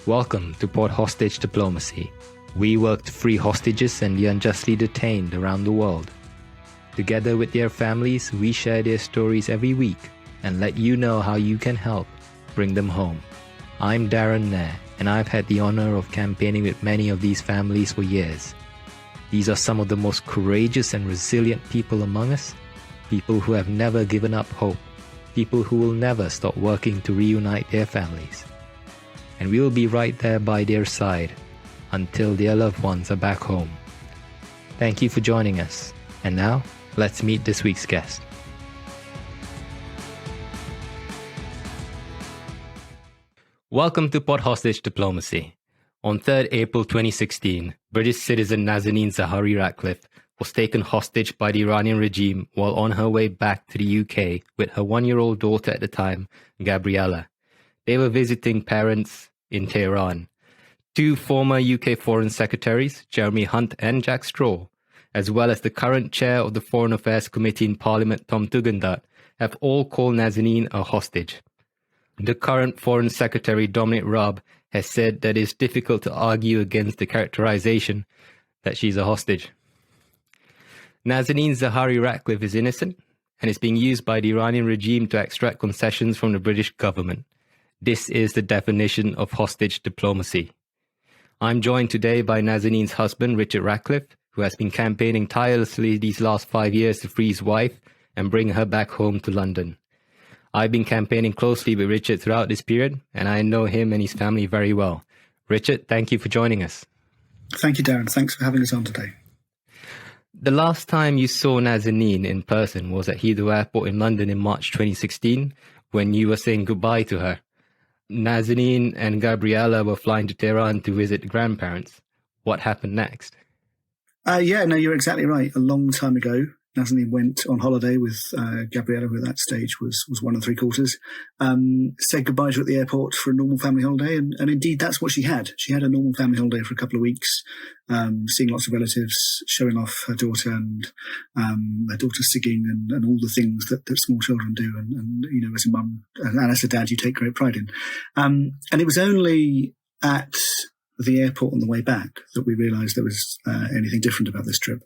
Welcome to Port Hostage Diplomacy. We work to free hostages and the unjustly detained around the world. Together with their families, we share their stories every week and let you know how you can help bring them home. I'm Darren Nair, and I've had the honor of campaigning with many of these families for years. These are some of the most courageous and resilient people among us, people who have never given up hope, people who will never stop working to reunite their families. And we will be right there by their side until their loved ones are back home. Thank you for joining us. And now, let's meet this week's guest. Welcome to Port Hostage Diplomacy. On 3rd April 2016, British citizen Nazanin Zaghari-Ratcliffe was taken hostage by the Iranian regime while on her way back to the UK with her 1-year-old daughter at the time, Gabriella. They were visiting parents in Tehran. 2 former UK Foreign Secretaries, Jeremy Hunt and Jack Straw, as well as the current chair of the Foreign Affairs Committee in Parliament, Tom Tugendhat, have all called Nazanin a hostage. The current Foreign Secretary, Dominic Raab, has said that it is difficult to argue against the characterization that she's a hostage. Nazanin Zaghari-Ratcliffe is innocent and is being used by the Iranian regime to extract concessions from the British government. This is the definition of hostage diplomacy. I'm joined today by Nazanin's husband, Richard Ratcliffe, who has been campaigning tirelessly these last 5 years to free his wife and bring her back home to London. I've been campaigning closely with Richard throughout this period, and I know him and his family very well. Richard, thank you for joining us. Thank you, Darren. Thanks for having us on today. The last time you saw Nazanin in person was at Heathrow Airport in London in March 2016, when you were saying goodbye to her. Nazanin and Gabriella were flying to Tehran to visit grandparents. What happened next? You're exactly right. A long time ago, Nazanin went on holiday with Gabriella, who at that stage was 1 3/4, said goodbye to her at the airport for a normal family holiday. And indeed, that's what she had. She had a normal family holiday for a couple of weeks, seeing lots of relatives, showing off her daughter and her daughter singing and all the things that small children do. And as a mum and as a dad, you take great pride in. And it was only at the airport on the way back that we realised there was anything different about this trip.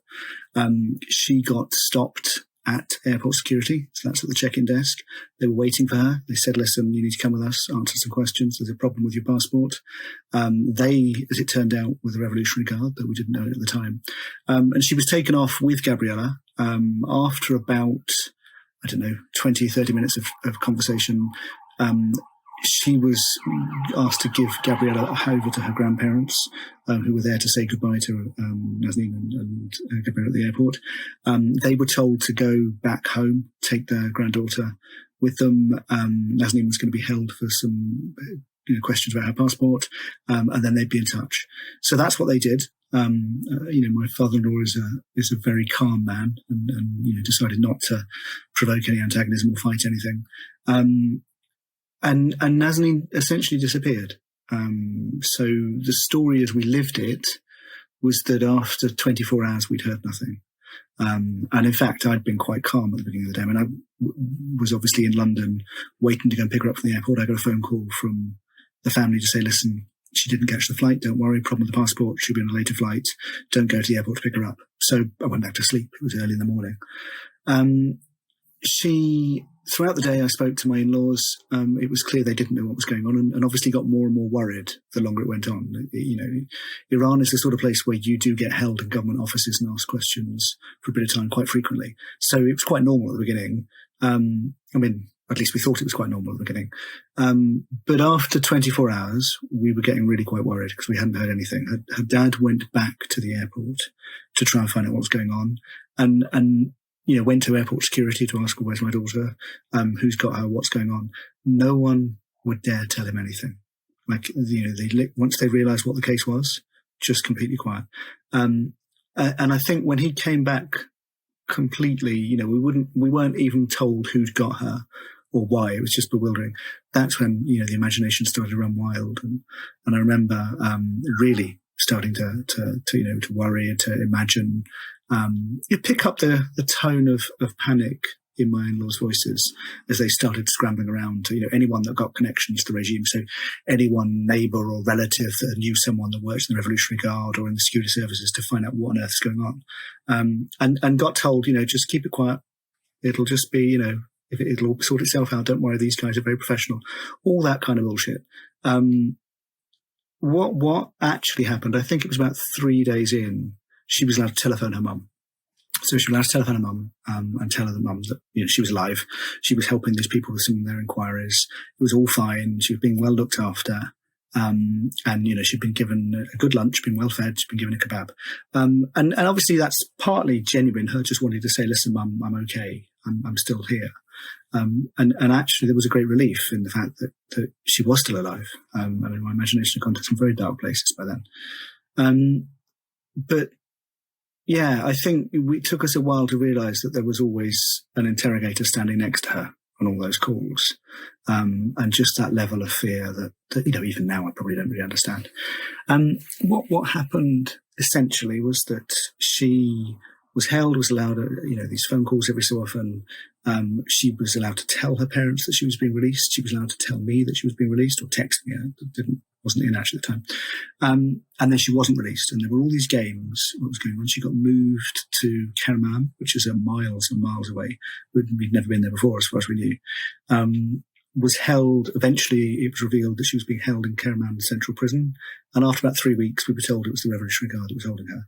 She got stopped at airport security, so that's at the check-in desk. They were waiting for her. They said, listen, you need to come with us, answer some questions. There's a problem with your passport. They, as it turned out, were the Revolutionary Guard, but we didn't know it at the time. And she was taken off with Gabriella after about, 20, 30 minutes of conversation. She was asked to give Gabriella over to her grandparents, who were there to say goodbye to Nazanin and Gabriella at the airport. They were told to go back home, take their granddaughter with them. Nazanin was going to be held for some questions about her passport, and then they'd be in touch. So that's what they did. My father-in-law is a very calm man and decided not to provoke any antagonism or fight anything. And Nazanin essentially disappeared. So the story as we lived it was that after 24 hours, we'd heard nothing. And in fact, I'd been quite calm at the beginning of the day. I mean, I was obviously in London waiting to go and pick her up from the airport. I got a phone call from the family to say, listen, she didn't catch the flight. Don't worry. Problem with the passport. She'll be on a later flight. Don't go to the airport to pick her up. So I went back to sleep. It was early in the morning. Throughout the day, I spoke to my in-laws. It was clear they didn't know what was going on and obviously got more and more worried the longer it went on. Iran is the sort of place where you do get held in government offices and asked questions for a bit of time quite frequently. So it was quite normal at the beginning. At least we thought it was quite normal at the beginning. But after 24 hours, we were getting really quite worried because we hadn't heard anything. Her dad went back to the airport to try and find out what was going on and went to airport security to ask, where's my daughter? Who's got her? What's going on? No one would dare tell him anything. Once they realized what the case was, just completely quiet. And I think when he came back completely, we weren't even told who'd got her or why. It was just bewildering. That's when, the imagination started to run wild. And I remember, really starting to worry and to imagine. You pick up the tone of panic in my in-laws' voices as they started scrambling around to, anyone that got connections to the regime. So anyone, neighbour or relative that knew someone that worked in the Revolutionary Guard or in the security services to find out what on earth's going on. And got told, just keep it quiet. It'll just be, it'll sort itself out. Don't worry, these guys are very professional. All that kind of bullshit. What actually happened, I think it was about 3 days in, she was allowed to telephone her mum. So she was allowed to telephone her mum and tell her the mum that she was alive. She was helping these people with some of their inquiries. It was all fine. She was being well looked after. And she'd been given a good lunch, been well fed, she'd been given a kebab. And obviously that's partly genuine, her just wanting to say, listen, mum, I'm okay. I'm still here. And actually there was a great relief in the fact that she was still alive. My imagination had gone to some very dark places by then. But yeah, I think it took us a while to realise that there was always an interrogator standing next to her on all those calls. And just that level of fear that even now I probably don't really understand. What happened essentially was that she was held, was allowed, these phone calls every so often. She was allowed to tell her parents that she was being released. She was allowed to tell me that she was being released or text me. Wasn't in actually at the time. And then she wasn't released. And there were all these games. What was going on? She got moved to Kerman, which is miles and miles away. We'd never been there before, as far as we knew. Was held, eventually it was revealed that she was being held in Kerman Central Prison. And after about 3 weeks, we were told it was the Revolutionary Guard that was holding her.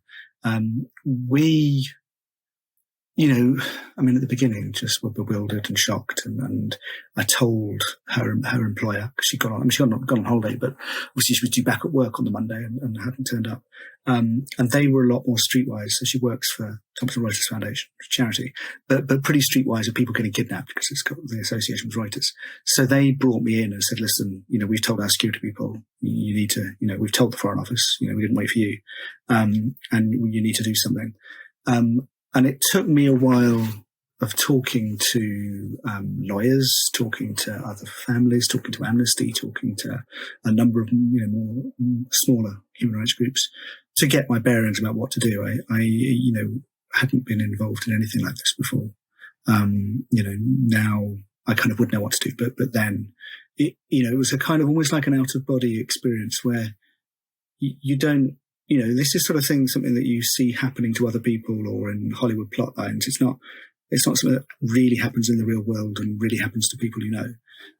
At the beginning, just were bewildered and shocked. And I told her employer, because she'd gone on holiday, but obviously she was due back at work on the Monday and hadn't turned up. And they were a lot more streetwise. So she works for Thompson Reuters Foundation, charity, but pretty streetwise of people getting kidnapped because it's got the association with Reuters. So they brought me in and said, listen, we've told our security people, you need to, we've told the Foreign Office, we didn't wait for you. And you need to do something. And it took me a while of talking to lawyers, talking to other families, talking to Amnesty, talking to a number of more smaller human rights groups to get my bearings about what to do. I hadn't been involved in anything like this before. Now I kind of would know what to do, but then it was a kind of almost like an out of body experience where you don't. This is sort of something that you see happening to other people or in Hollywood plot lines. It's not something that really happens in the real world and really happens to people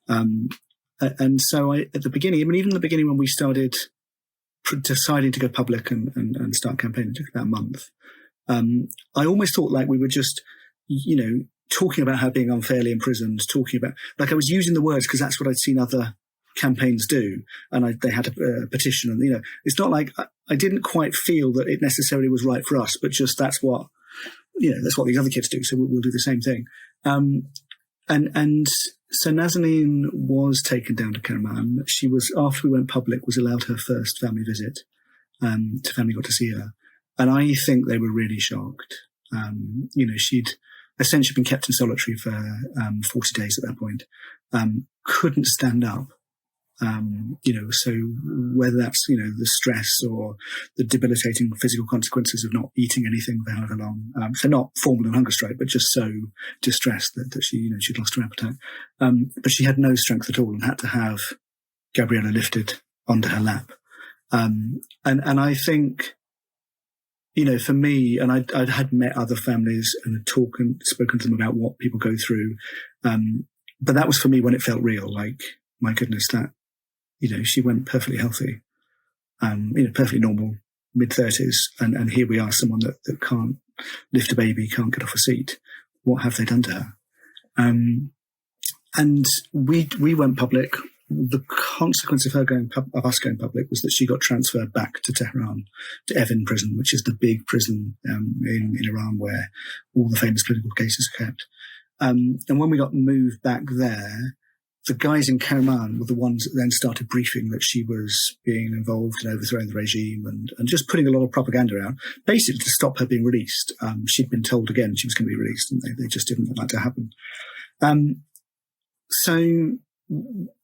And so at the beginning, even in the beginning when we started deciding to go public and start campaigning, it took about a month. I almost thought like we were just, talking about her being unfairly imprisoned, talking about, like I was using the words because that's what I'd seen other campaigns do, and they had a petition, and it's not like I didn't quite feel that it necessarily was right for us, but just that's what these other kids do, so we'll do the same thing. And so Nazanin was taken down to Kerman. She was, after we went public, was allowed her first family visit. Family got to see her, and I think they were really shocked. She'd essentially been kept in solitary for 40 days at that point. Couldn't stand up. So whether that's, the stress or the debilitating physical consequences of not eating anything for however long. So not formal and hunger strike, but just so distressed that she, she'd lost her appetite. But she had no strength at all and had to have Gabriella lifted onto her lap. And I think, for me, and I had met other families and had spoken to them about what people go through. But that was for me when it felt real, like, my goodness, that, she went perfectly healthy, perfectly normal, mid-30s. And here we are, someone that can't lift a baby, can't get off a seat. What have they done to her? And we went public. The consequence of us going public was that she got transferred back to Tehran, to Evin prison, which is the big prison in Iran where all the famous political cases are kept. And when we got moved back there, the guys in Kerman were the ones that then started briefing that she was being involved in overthrowing the regime and just putting a lot of propaganda out, basically to stop her being released. She'd been told again she was going to be released, and they just didn't want that to happen. So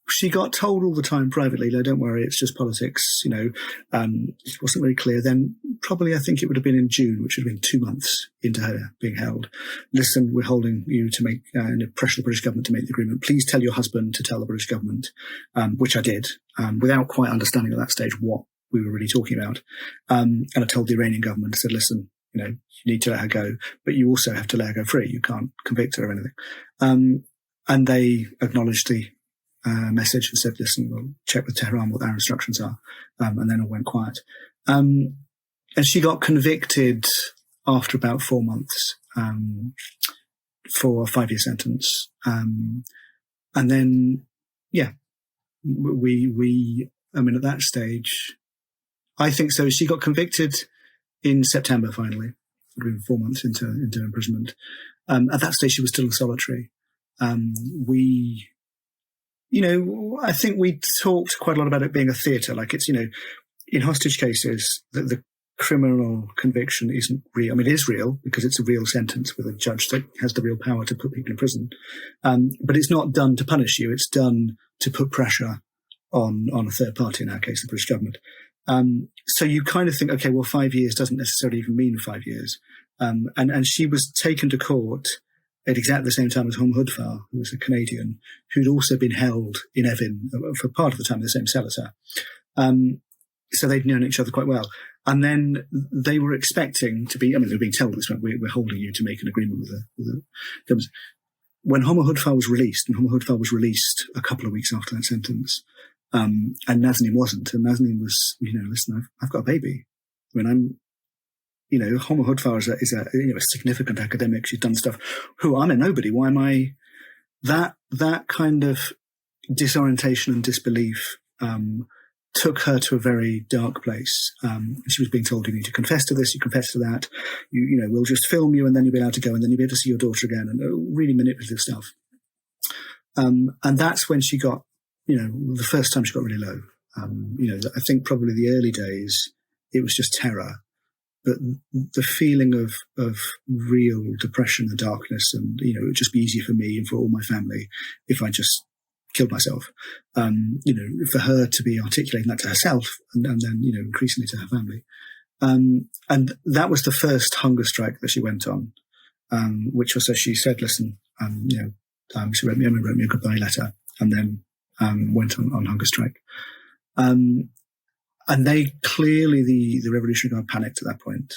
she got told all the time privately, no, don't worry, it's just politics, it wasn't very clear. Then probably I think it would have been in June, which would have been 2 months into her being held. Listen, we're holding you to make, pressure the British government to make the agreement. Please tell your husband to tell the British government, which I did, without quite understanding at that stage what we were really talking about. And I told the Iranian government, I said, listen, you need to let her go, but you also have to let her go free. You can't convict her or anything. And they acknowledged the message and said, listen, we'll check with Tehran what our instructions are. And then all went quiet. And she got convicted after about 4 months for a 5-year sentence. And then, at that stage, I think so. She got convicted in September, finally, 4 months into imprisonment. At that stage, she was still in solitary. I think we talked quite a lot about it being a theatre. Like it's, in hostage cases, the criminal conviction isn't real. I mean, it is real because it's a real sentence with a judge that has the real power to put people in prison. But it's not done to punish you. It's done to put pressure on a third party, in our case, the British government. So you kind of think, okay, well, 5 years doesn't necessarily even mean 5 years. And she was taken to court at exactly the same time as Hum Hudfar, who was a Canadian, who'd also been held in Evin for part of the time in the same cell as her. So they'd known each other quite well. And then they were expecting to be, they were being told this, we're holding you to make an agreement with the government. When Hum Hudfar was released, and Hum Hudfar was released a couple of weeks after that sentence, and Nazanin wasn't, and Nazanin was, listen, I've got a baby. Hum Hudfar is a significant academic. She's done stuff. I'm a nobody. Why am I? That kind of disorientation and disbelief took her to a very dark place. She was being told, you need to confess to this, you confess to that. We'll just film you, and then you'll be allowed to go, and then you'll be able to see your daughter again, and really manipulative stuff. And that's when she got, the first time she got really low. I think probably the early days, it was just terror. But the feeling of real depression and darkness, and, it would just be easier for me and for all my family if I just killed myself. For her to be articulating that to herself and then, increasingly to her family. And that was the first hunger strike that she went on, which was, so she said, listen, she wrote me a goodbye letter, and then went on hunger strike. And they clearly, the Revolutionary Guard panicked at that point,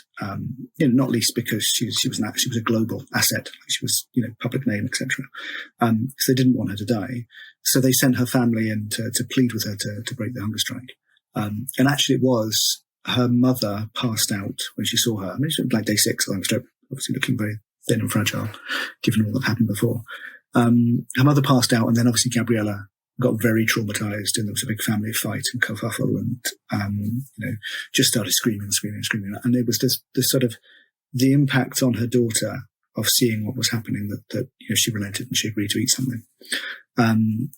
not least because she was a global asset, she was, public name, etc. So they didn't want her to die. So they sent her family in to plead with her to break the hunger strike. And actually it was her mother passed out when she saw her. She was like day 6 of hunger strike, obviously looking very thin and fragile, given all that happened before. Her mother passed out, and then obviously Gabriella got very traumatized, and there was a big family fight and kerfuffle, and just started screaming. And it was this sort of the impact on her daughter of seeing what was happening that she relented and she agreed to eat something, and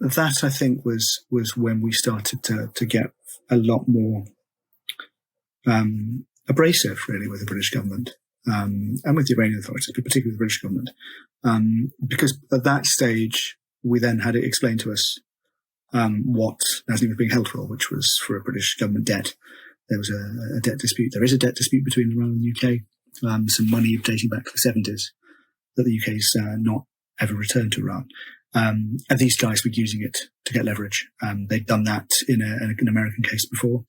that, I think, was when we started to get a lot more abrasive, really, with the British government. And with the Iranian authorities, but particularly the British government. Because at that stage, we then had it explained to us what Nazanin was being held for, which was for a British government debt. There was a debt dispute. There is a debt dispute between Iran and the UK, some money dating back to the 70s that the UK's not ever returned to Iran. And these guys were using it to get leverage. They'd done that in an American case before.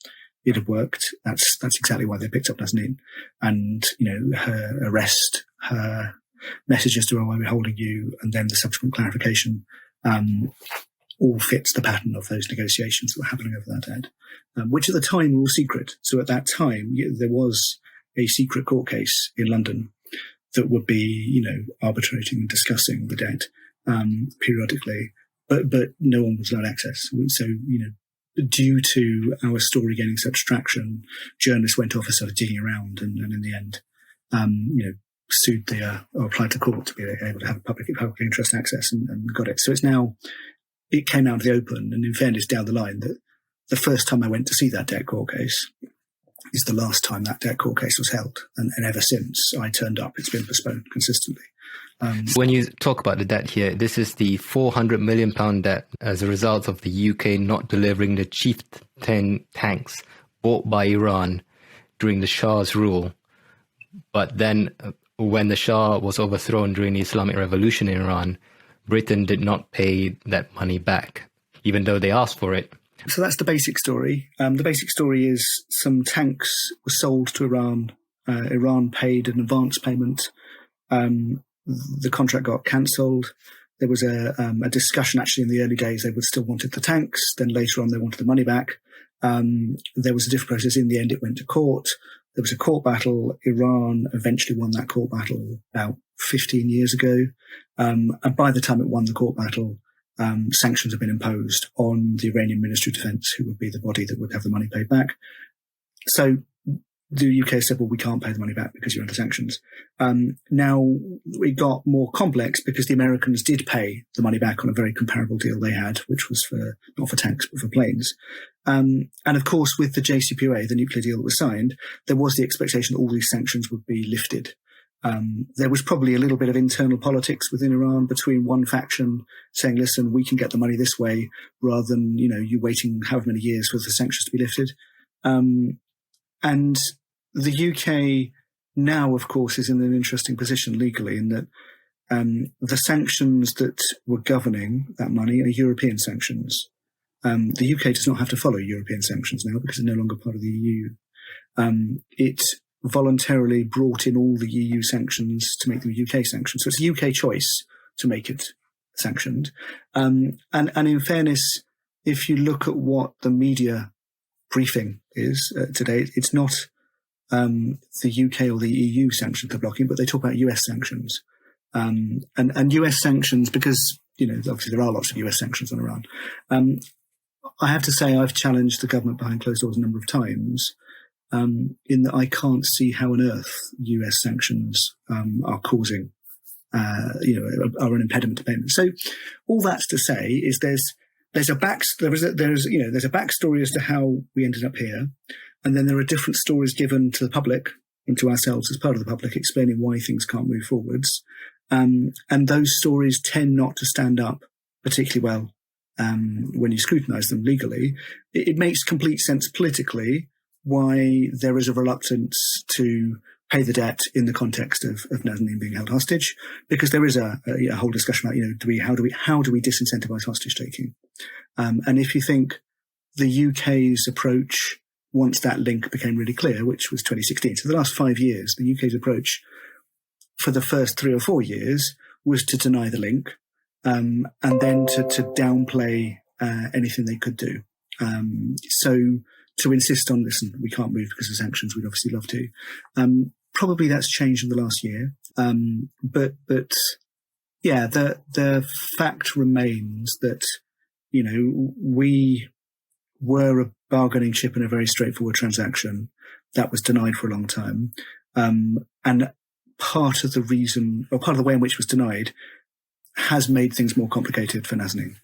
It had worked. That's exactly why they picked up Nazanin. And, her arrest, her messages to her, why we're holding you, and then the subsequent clarification, all fits the pattern of those negotiations that were happening over that debt, which at the time were all secret. So at that time, there was a secret court case in London that would be, arbitrating and discussing the debt, periodically, but no one was allowed access. So, due to our story gaining such traction, journalists went off and started digging around, and in the end, sued or applied to court to be able to have public interest access, and got it. So it came out of the open, and in fairness, down the line, that the first time I went to see that debt court case, is the last time that debt court case was held. And ever since I turned up, it's been postponed consistently. When you talk about the debt here, this is the £400 million debt as a result of the UK not delivering the Chieftain tanks bought by Iran during the Shah's rule. But then when the Shah was overthrown during the Islamic Revolution in Iran, Britain did not pay that money back, even though they asked for it. So that's the basic story. The basic story is some tanks were sold to Iran. Iran paid an advance payment. The contract got cancelled. There was a discussion actually in the early days. They would still wanted the tanks. Then later on, they wanted the money back. There was a different process. In the end, it went to court. There was a court battle. Iran eventually won that court battle about 15 years ago. And by the time it won the court battle, sanctions have been imposed on the Iranian Ministry of Defense, who would be the body that would have the money paid back. So the UK said, well, we can't pay the money back because you're under sanctions. Now it got more complex because the Americans did pay the money back on a very comparable deal they had, which was for, not for tanks, but for planes. And of course, with the JCPOA, the nuclear deal that was signed, there was the expectation that all these sanctions would be lifted. There was probably a little bit of internal politics within Iran between one faction saying, listen, we can get the money this way rather than, you waiting however many years for the sanctions to be lifted. And the UK now, of course, is in an interesting position legally in that the sanctions that were governing that money are European sanctions. The UK does not have to follow European sanctions now because it's no longer part of the EU. It voluntarily brought in all the EU sanctions to make them UK sanctions. So it's a UK choice to make it sanctioned. And in fairness, if you look at what the media briefing is today, it's not the UK or the EU sanctions they're blocking, but they talk about US sanctions. And US sanctions, because, obviously there are lots of US sanctions on Iran. I have to say I've challenged the government behind closed doors a number of times, in that I can't see how on earth US sanctions are causing, are an impediment to payment. So all that's to say is there's a backstory as to how we ended up here, and then there are different stories given to the public and to ourselves as part of the public, explaining why things can't move forwards. And those stories tend not to stand up particularly well when you scrutinise them legally. It makes complete sense politically why there is a reluctance to pay the debt in the context of Nazanin being held hostage, because there is a whole discussion about how do we disincentivise hostage taking, and if you think the UK's approach once that link became really clear, which was 2016, so the last 5 years, the UK's approach for the first 3 or 4 years was to deny the link, and then to downplay anything they could do. So to insist on, listen, we can't move because of sanctions, we'd obviously love to. Probably that's changed in the last year. But yeah, the fact remains that, we were a bargaining chip in a very straightforward transaction that was denied for a long time. And part of the reason, or part of the way in which it was denied, has made things more complicated for Nazanin.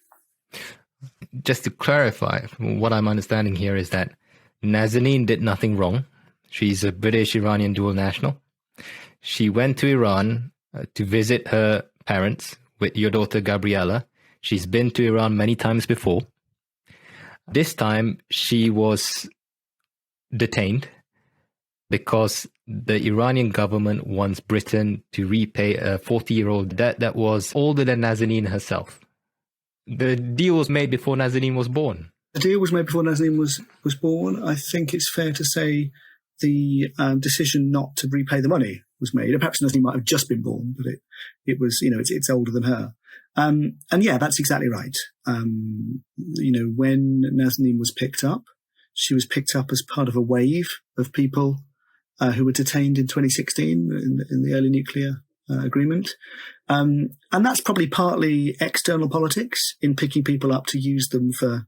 Just to clarify, what I'm understanding here is that Nazanin did nothing wrong. She's a British-Iranian dual national. She went to Iran to visit her parents with your daughter Gabriella. She's been to Iran many times before. This time she was detained because the Iranian government wants Britain to repay a 40-year-old debt that was older than Nazanin herself. The deal was made before Nazanin was born. The deal was made before Nazanin was born. I think it's fair to say the decision not to repay the money was made. Perhaps Nazanin might have just been born, but it was, it's older than her. And yeah, that's exactly right. When Nazanin was picked up, she was picked up as part of a wave of people who were detained in 2016 in the early nuclear agreement. And that's probably partly external politics in picking people up to use them for,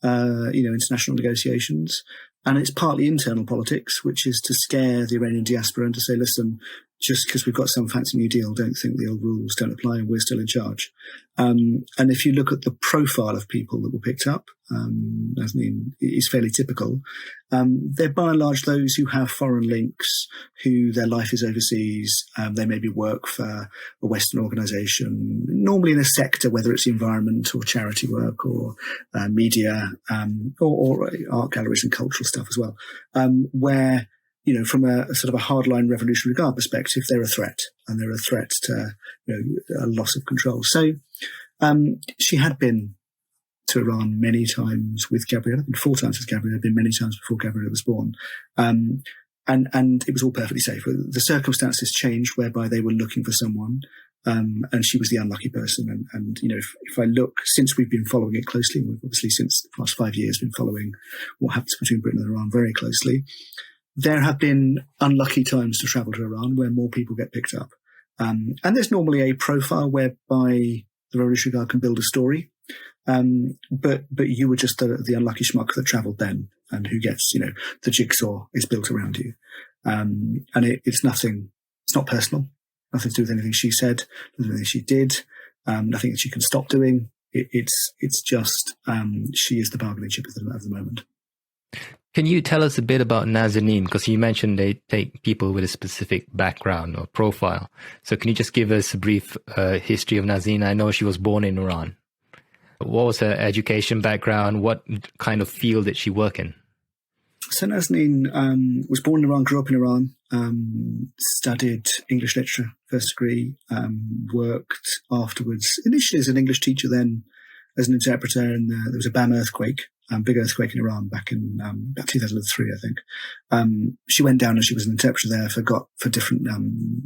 international negotiations. And it's partly internal politics, which is to scare the Iranian diaspora and to say, listen, just because we've got some fancy new deal, don't think the old rules don't apply and we're still in charge. And if you look at the profile of people that were picked up, Nazanin is fairly typical. They're by and large those who have foreign links, who their life is overseas. They maybe work for a Western organisation, normally in a sector, whether it's environment or charity work or media or art galleries and cultural stuff as well, where, you know, from a sort of a hardline Revolutionary Guard perspective, they're a threat, and they're a threat to, you know, a loss of control. So she had been to Iran many times with Gabriella, been 4 times with Gabriella, been many times before Gabriella was born. And it was all perfectly safe. The circumstances changed whereby they were looking for someone, and she was the unlucky person. And you know, if I look, since we've been following it closely, we've obviously since the past 5 years been following what happens between Britain and Iran very closely, there have been unlucky times to travel to Iran where more people get picked up. And there's normally a profile whereby the Revolutionary Guard can build a story. But you were just the unlucky schmuck that travelled then, and who gets, you know, the jigsaw is built around you. And it's nothing, it's not personal, nothing to do with anything she said, nothing that she did, nothing that she can stop doing. It's just, she is the bargaining chip of the moment. Can you tell us a bit about Nazanin? Because you mentioned they take people with a specific background or profile. So can you just give us a brief history of Nazanin? I know she was born in Iran. What was her education background? What kind of field did she work in? So Nazanin was born in Iran, grew up in Iran, studied English literature, first degree, worked afterwards, initially as an English teacher, then as an interpreter. And there was a BAM earthquake, big earthquake in Iran back in about 2003, I think. She went down and she was an interpreter there for different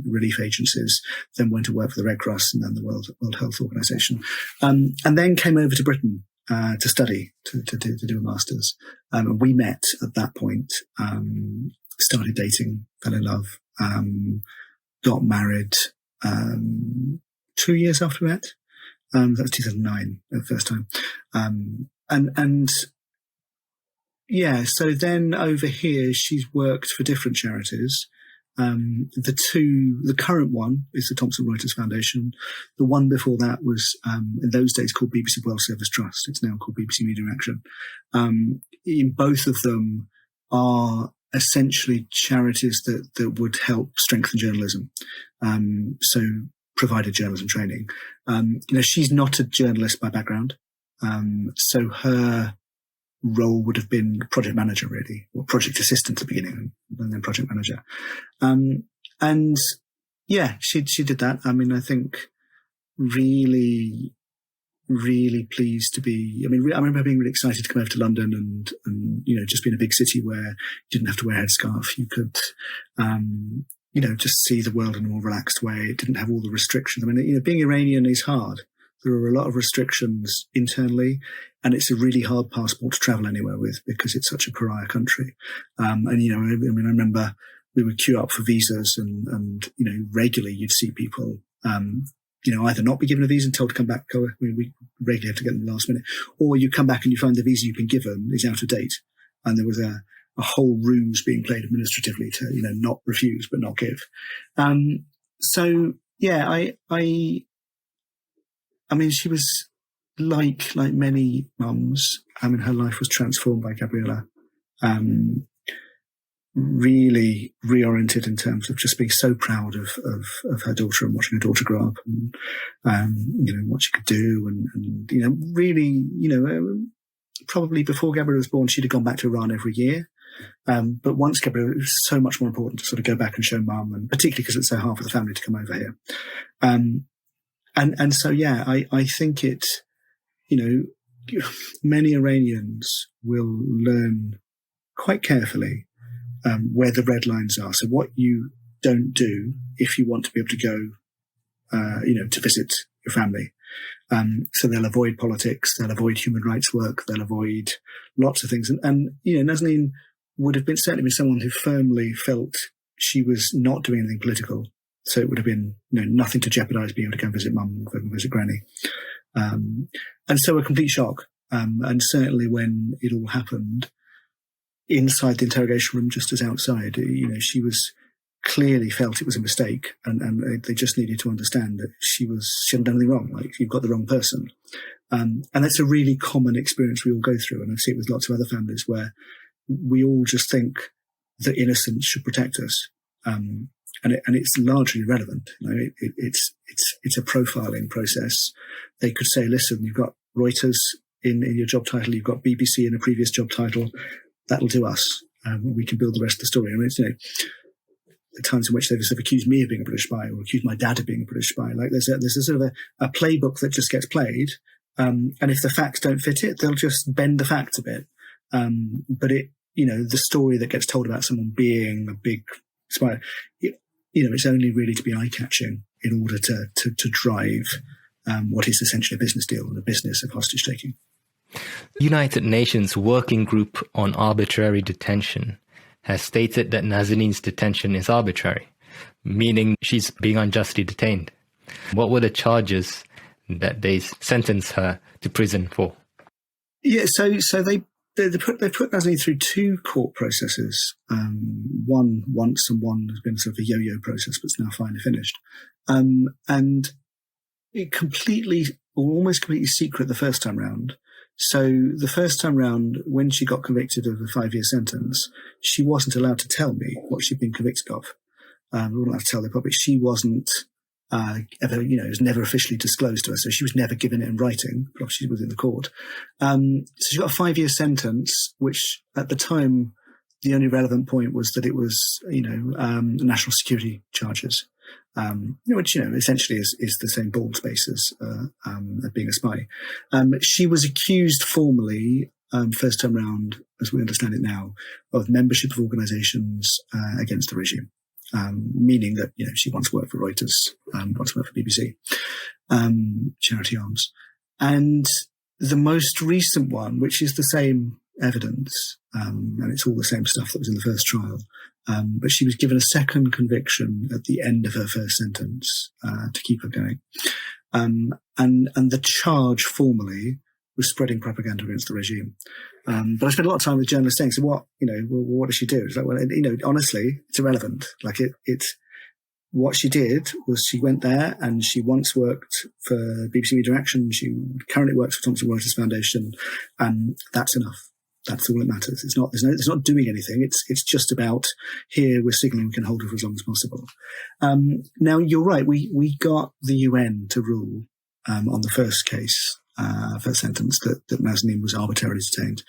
relief agencies, then went to work for the Red Cross and then the World Health Organization, and then came over to Britain to study, to do a master's. And we met at that point, started dating, fell in love, got married 2 years after we met. That was 2009, the first time. And yeah, so then over here, she's worked for different charities. The current one is the Thomson Reuters Foundation. The one before that was, in those days, called BBC World Service Trust. It's now called BBC Media Action. In both of them are essentially charities that would help strengthen journalism. So provided journalism training. You know, she's not a journalist by background. So her role would have been project manager, really, or project assistant at the beginning, and then project manager. And yeah, she did that. I mean, I think really, really pleased to be. I mean, I remember being really excited to come over to London and you know, just being a big city where you didn't have to wear a headscarf. You could, you know, just see the world in a more relaxed way. It didn't have all the restrictions. I mean, you know, being Iranian is hard. There are a lot of restrictions internally, and it's a really hard passport to travel anywhere with because it's such a pariah country. And, you know, I mean, I remember we would queue up for visas and you know, regularly you'd see people, you know, either not be given a visa and told to come back. We regularly have to get them last minute, or you come back and you find the visa you've been given is out of date. And there was a whole ruse being played administratively to, you know, not refuse, but not give. So yeah, I mean, she was like many mums. I mean, her life was transformed by Gabriella. Really reoriented in terms of just being so proud of her daughter and watching her daughter grow up and, you know, what she could do. And, you know, really, you know, probably before Gabriella was born, she'd have gone back to Iran every year. But once Gabriella, it was so much more important to sort of go back and show mum, and particularly because it's so hard for the family to come over here. And so, yeah, I think it, you know, many Iranians will learn quite carefully where the red lines are. So what you don't do if you want to be able to go, you know, to visit your family. So they'll avoid politics, they'll avoid human rights work, they'll avoid lots of things. And you know, Nazanin would have been certainly been someone who firmly felt she was not doing anything political. So it would have been, you know, nothing to jeopardize being able to go and visit mum or visit granny. And so a complete shock. And certainly when it all happened, inside the interrogation room, just as outside, you know, she was clearly felt it was a mistake, and they just needed to understand that she hadn't done anything wrong. Like, you've got the wrong person. And that's a really common experience we all go through. And I see it with lots of other families where we all just think that innocence should protect us. And it's largely irrelevant. It's a profiling process. They could say, listen, you've got Reuters in your job title, you've got BBC in a previous job title. That'll do us. We can build the rest of the story. I mean, it's, the times in which they've sort of accused me of being a British spy or accused my dad of being a British spy. Like, there's a sort of a playbook that just gets played. And if the facts don't fit it, they'll just bend the facts a bit. But the story that gets told about someone being a big spy, it's only really to be eye-catching in order to drive what is essentially a business deal and a business of hostage-taking. United Nations Working Group on Arbitrary Detention has stated that Nazanin's detention is arbitrary, meaning she's being unjustly detained. What were the charges that they sentenced her to prison for? Yeah, so they put Nazanin through two court processes. One once, and one has been sort of a yo-yo process, but it's now finally finished. And it almost completely secret the first time round. So the first time round, when she got convicted of a 5-year sentence, she wasn't allowed to tell me what she'd been convicted of. We weren't allowed to tell the public. She wasn't ever, it was never officially disclosed to her. So she was never given it in writing, but obviously within the court. So she got a 5-year sentence, which at the time, the only relevant point was that it was, national security charges. Which essentially is the same bald space as being a spy. She was accused formally, first time round, as we understand it now, of membership of organisations against the regime, meaning that she once worked for Reuters, once worked for BBC, Charity Arms, and the most recent one, which is the same evidence, and it's all the same stuff that was in the first trial. But she was given a second conviction at the end of her first sentence to keep her going. And the charge formally was spreading propaganda against the regime. But I spent a lot of time with journalists saying, so what does she do? It's like, well, honestly, it's irrelevant. Like what she did was she went there and she once worked for BBC Media Action. She currently works for Thomson Reuters Foundation, and that's enough. That's all that matters. It's not doing anything. It's just about, here we're signaling we can hold her for as long as possible. Now you're right. We got the UN to rule on the first case, first sentence, that Nazanin was arbitrarily detained,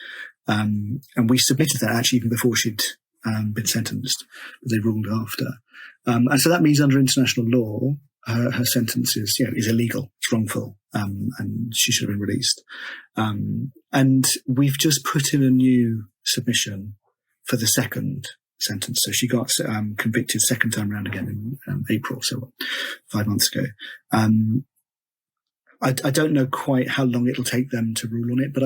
and we submitted that actually even before she'd been sentenced. But they ruled after, and so that means under international law, her sentence is illegal. It's wrongful, and she should have been released. And we've just put in a new submission for the second sentence. So she got convicted second time round again in April, so 5 months ago. I don't know quite how long it'll take them to rule on it, but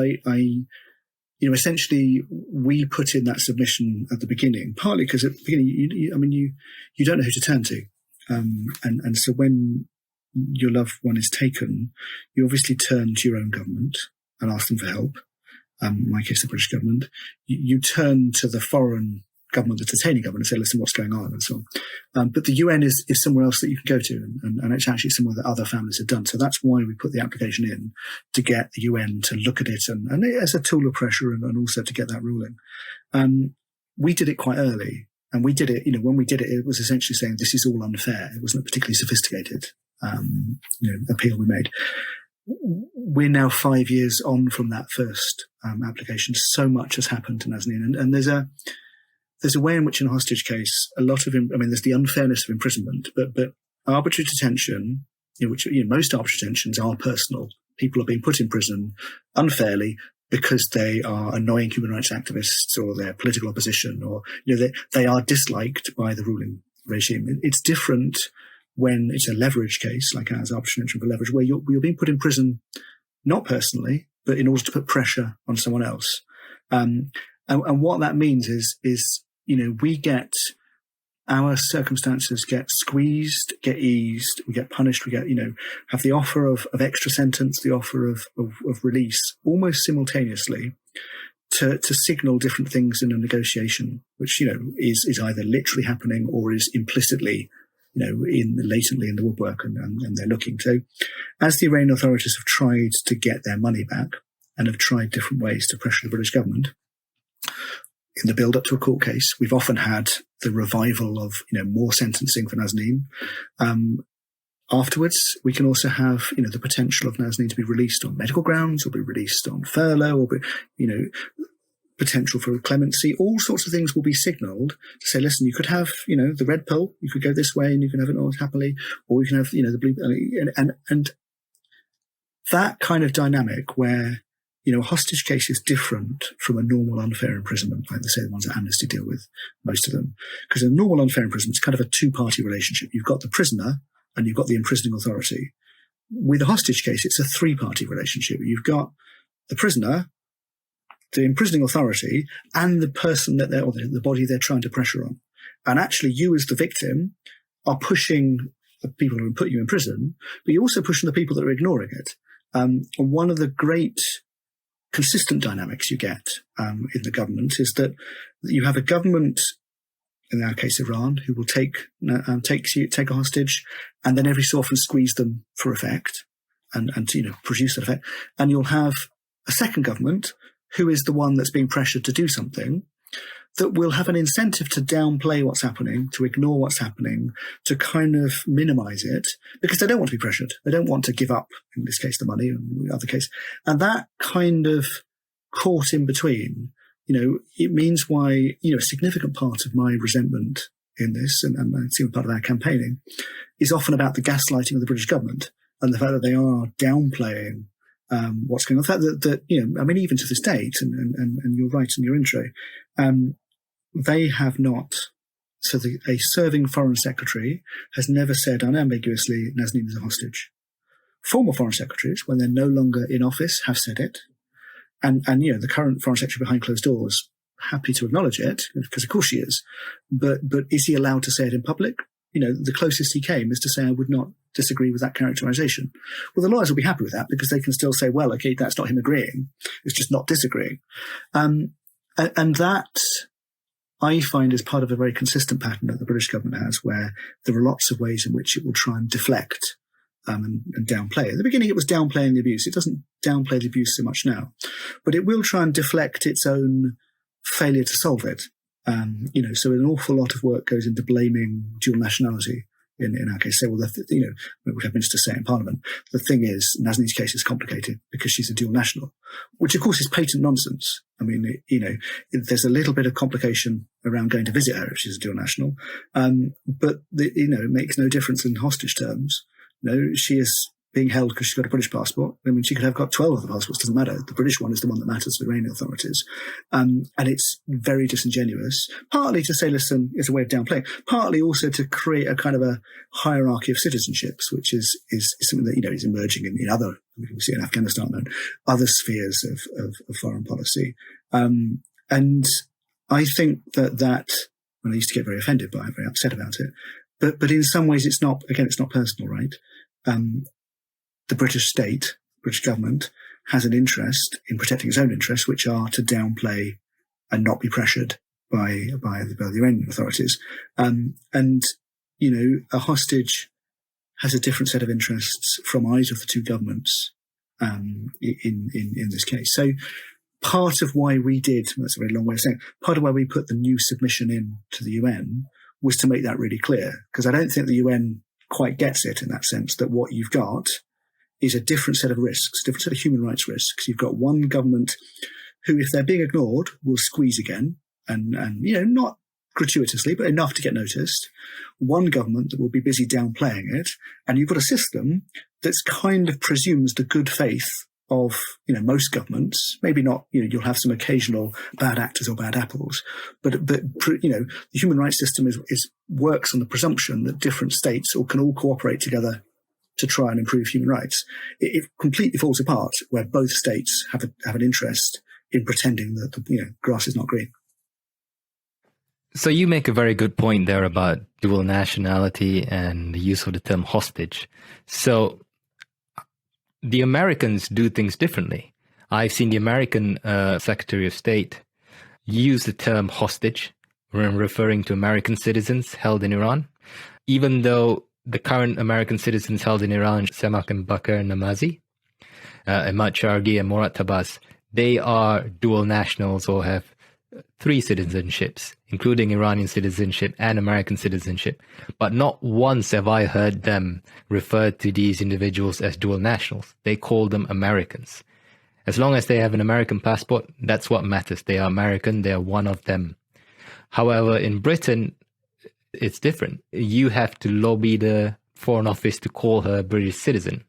essentially we put in that submission at the beginning, partly because at the beginning, you don't know who to turn to. And so when your loved one is taken, you obviously turn to your own government and ask them for help. In my case, the British government. You turn to the foreign government, the detaining government, and say, listen, what's going on, and so on. But the UN is somewhere else that you can go to, and it's actually somewhere that other families have done. So that's why we put the application in, to get the UN to look at it and as a tool of pressure and also to get that ruling. We did it quite early. And we did it, when we did it, it was essentially saying this is all unfair. It wasn't a particularly sophisticated, appeal we made. We're now 5 years on from that first application. So much has happened to Nazanin, and there's a way in which in a hostage case, there's the unfairness of imprisonment, but arbitrary detention, which most arbitrary detentions are personal. People are being put in prison unfairly because they are annoying human rights activists or they're political opposition, or they are disliked by the ruling regime. It's different when it's a leverage case, like ours, arbitrary detention for leverage, where you're being put in prison not personally, but in order to put pressure on someone else. And what that means is we get, our circumstances get squeezed, get eased, we get punished, we get, have the offer of extra sentence, the offer of release almost simultaneously, to signal different things in a negotiation, which, is either literally happening or is implicitly, latently in the woodwork, and they're looking. So as the Iranian authorities have tried to get their money back and have tried different ways to pressure the British government, in the build-up to a court case, we've often had the revival of, more sentencing for Nazanin. Afterwards, we can also have, the potential of Nazanin to be released on medical grounds, or be released on furlough, or potential for clemency. All sorts of things will be signalled to say, listen, you could have, the red pill, you could go this way and you can have it all happily, or you can have, the blue, and that kind of dynamic where, a hostage case is different from a normal unfair imprisonment, like they say the ones that Amnesty deal with, most of them. Because a normal unfair imprisonment is kind of a two-party relationship. You've got the prisoner and you've got the imprisoning authority. With a hostage case, it's a three-party relationship. You've got the prisoner, the imprisoning authority, and the person the body they're trying to pressure on. And actually, you as the victim are pushing the people who put you in prison, but you're also pushing the people that are ignoring it. And one of the great consistent dynamics you get in the government is that you have a government, in our case Iran, who will take a hostage and then every so often squeeze them for effect and produce that effect. And you'll have a second government who is the one that's being pressured to do something that will have an incentive to downplay what's happening, to ignore what's happening, to kind of minimize it, because they don't want to be pressured. They don't want to give up, in this case, the money, and in the other case. And that kind of caught in between, it means why, a significant part of my resentment in this, and it's even part of our campaigning, is often about the gaslighting of the British government and the fact that they are downplaying what's going on. The fact that even to this date, and you're right in your intro, they have not. So a serving foreign secretary has never said unambiguously Nazanin is a hostage. Former foreign secretaries, when they're no longer in office, have said it, and the current foreign secretary behind closed doors happy to acknowledge it, because of course she is. But is he allowed to say it in public? The closest he came is to say, I would not disagree with that characterization. Well, the lawyers will be happy with that because they can still say, well, okay, that's not him agreeing. It's just not disagreeing. And that I find is part of a very consistent pattern that the British government has, where there are lots of ways in which it will try and deflect and downplay. At the beginning, it was downplaying the abuse. It doesn't downplay the abuse so much now, but it will try and deflect its own failure to solve it. So an awful lot of work goes into blaming dual nationality. In our case, say, well, we have ministers say it in Parliament. The thing is, Nazanin's case is complicated because she's a dual national, which of course is patent nonsense. I mean, there's a little bit of complication around going to visit her if she's a dual national, but it makes no difference in hostage terms. She is being held because she's got a British passport. I mean, she could have got 12 of the passports, doesn't matter. The British one is the one that matters to the Iranian authorities. And it's very disingenuous, partly to say, listen, it's a way of downplaying, partly also to create a kind of a hierarchy of citizenships, which is something that, is emerging in other, we see in Afghanistan and other spheres of foreign policy. And I think that, when I used to get very offended by it, very upset about it, but in some ways it's not personal, right? The British state, British government, has an interest in protecting its own interests, which are to downplay and not be pressured by the Iranian authorities. And a hostage has a different set of interests from either of the two governments in this case. So part of why we did, that's a very long way of saying, part of why we put the new submission in to the UN was to make that really clear, because I don't think the UN quite gets it in that sense, that what you've got is a different set of risks, different set of human rights risks. You've got one government who, if they're being ignored, will squeeze again, and not gratuitously, but enough to get noticed. One government that will be busy downplaying it, and you've got a system that's kind of presumes the good faith of most governments. Maybe not. You'll have some occasional bad actors or bad apples, but the human rights system works on the presumption that different states can all cooperate together to try and improve human rights. It completely falls apart where both states have an interest in pretending that the grass is not green. So you make a very good point there about dual nationality and the use of the term hostage. So the Americans do things differently. I've seen the American Secretary of State use the term hostage when referring to American citizens held in Iran, even though the current American citizens held in Iran, Semak and Bakr Namazi, Ahmad Shargi and Morat Tabas, they are dual nationals or have 3 citizenships, including Iranian citizenship and American citizenship. But not once have I heard them refer to these individuals as dual nationals. They call them Americans. As long as they have an American passport, that's what matters. They are American. They are one of them. However, in Britain, it's different. You have to lobby the Foreign Office to call her a British citizen.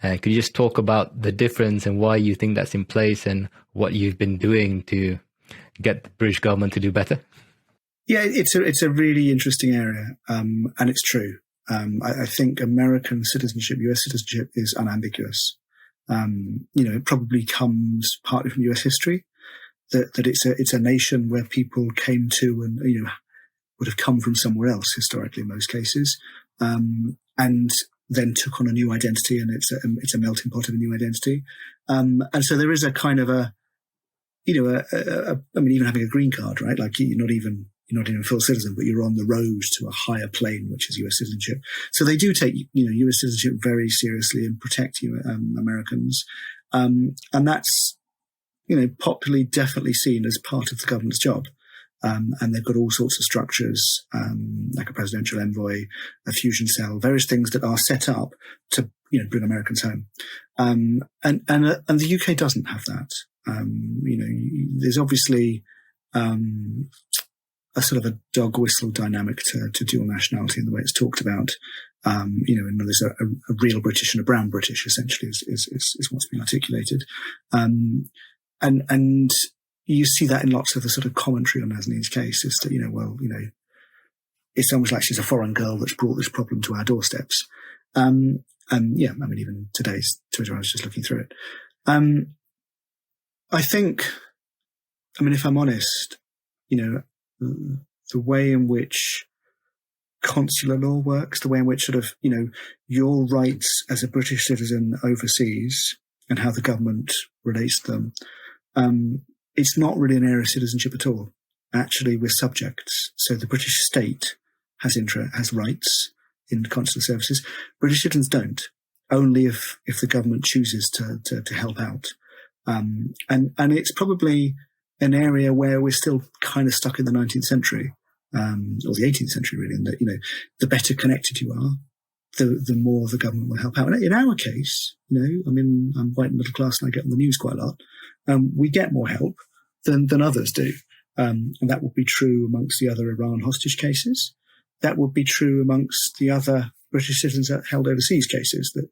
Could you just talk about the difference and why you think that's in place and what you've been doing to get the British government to do better? Yeah, it's a really interesting area, and it's true. I think American citizenship, US citizenship, is unambiguous. It probably comes partly from US history, that it's a nation where people came to and would have come from somewhere else historically in most cases, and then took on a new identity, and it's a melting pot of a new identity, and so there is a kind of even having a green card, right? Like you're not even a full citizen, but you're on the road to a higher plane, which is US citizenship. So they do take, US citizenship very seriously and protect Americans. And that's, popularly definitely seen as part of the government's job. And they've got all sorts of structures, like a presidential envoy, a fusion cell, various things that are set up to, bring Americans home. And the UK doesn't have that. There's obviously a sort of a dog whistle dynamic to dual nationality in the way it's talked about. And there's a real British and a brown British, essentially, is what's being articulated. And you see that in lots of the sort of commentary on Nazanin's case, is that, it's almost like she's a foreign girl that's brought this problem to our doorsteps. Even today's Twitter, I was just looking through it. I think, if I'm honest, the way in which consular law works, the way in which sort of, your rights as a British citizen overseas and how the government relates to them, it's not really an area of citizenship at all. Actually, we're subjects. So the British state has rights in consular services. British citizens don't, only if the government chooses to help out. And it's probably an area where we're still kind of stuck in the 19th century, or the 18th century, really, in that, the better connected you are, the more the government will help out. And in our case, I'm white and middle class and I get on the news quite a lot. We get more help than others do. And that would be true amongst the other Iran hostage cases. That would be true amongst the other British citizens that held overseas cases that,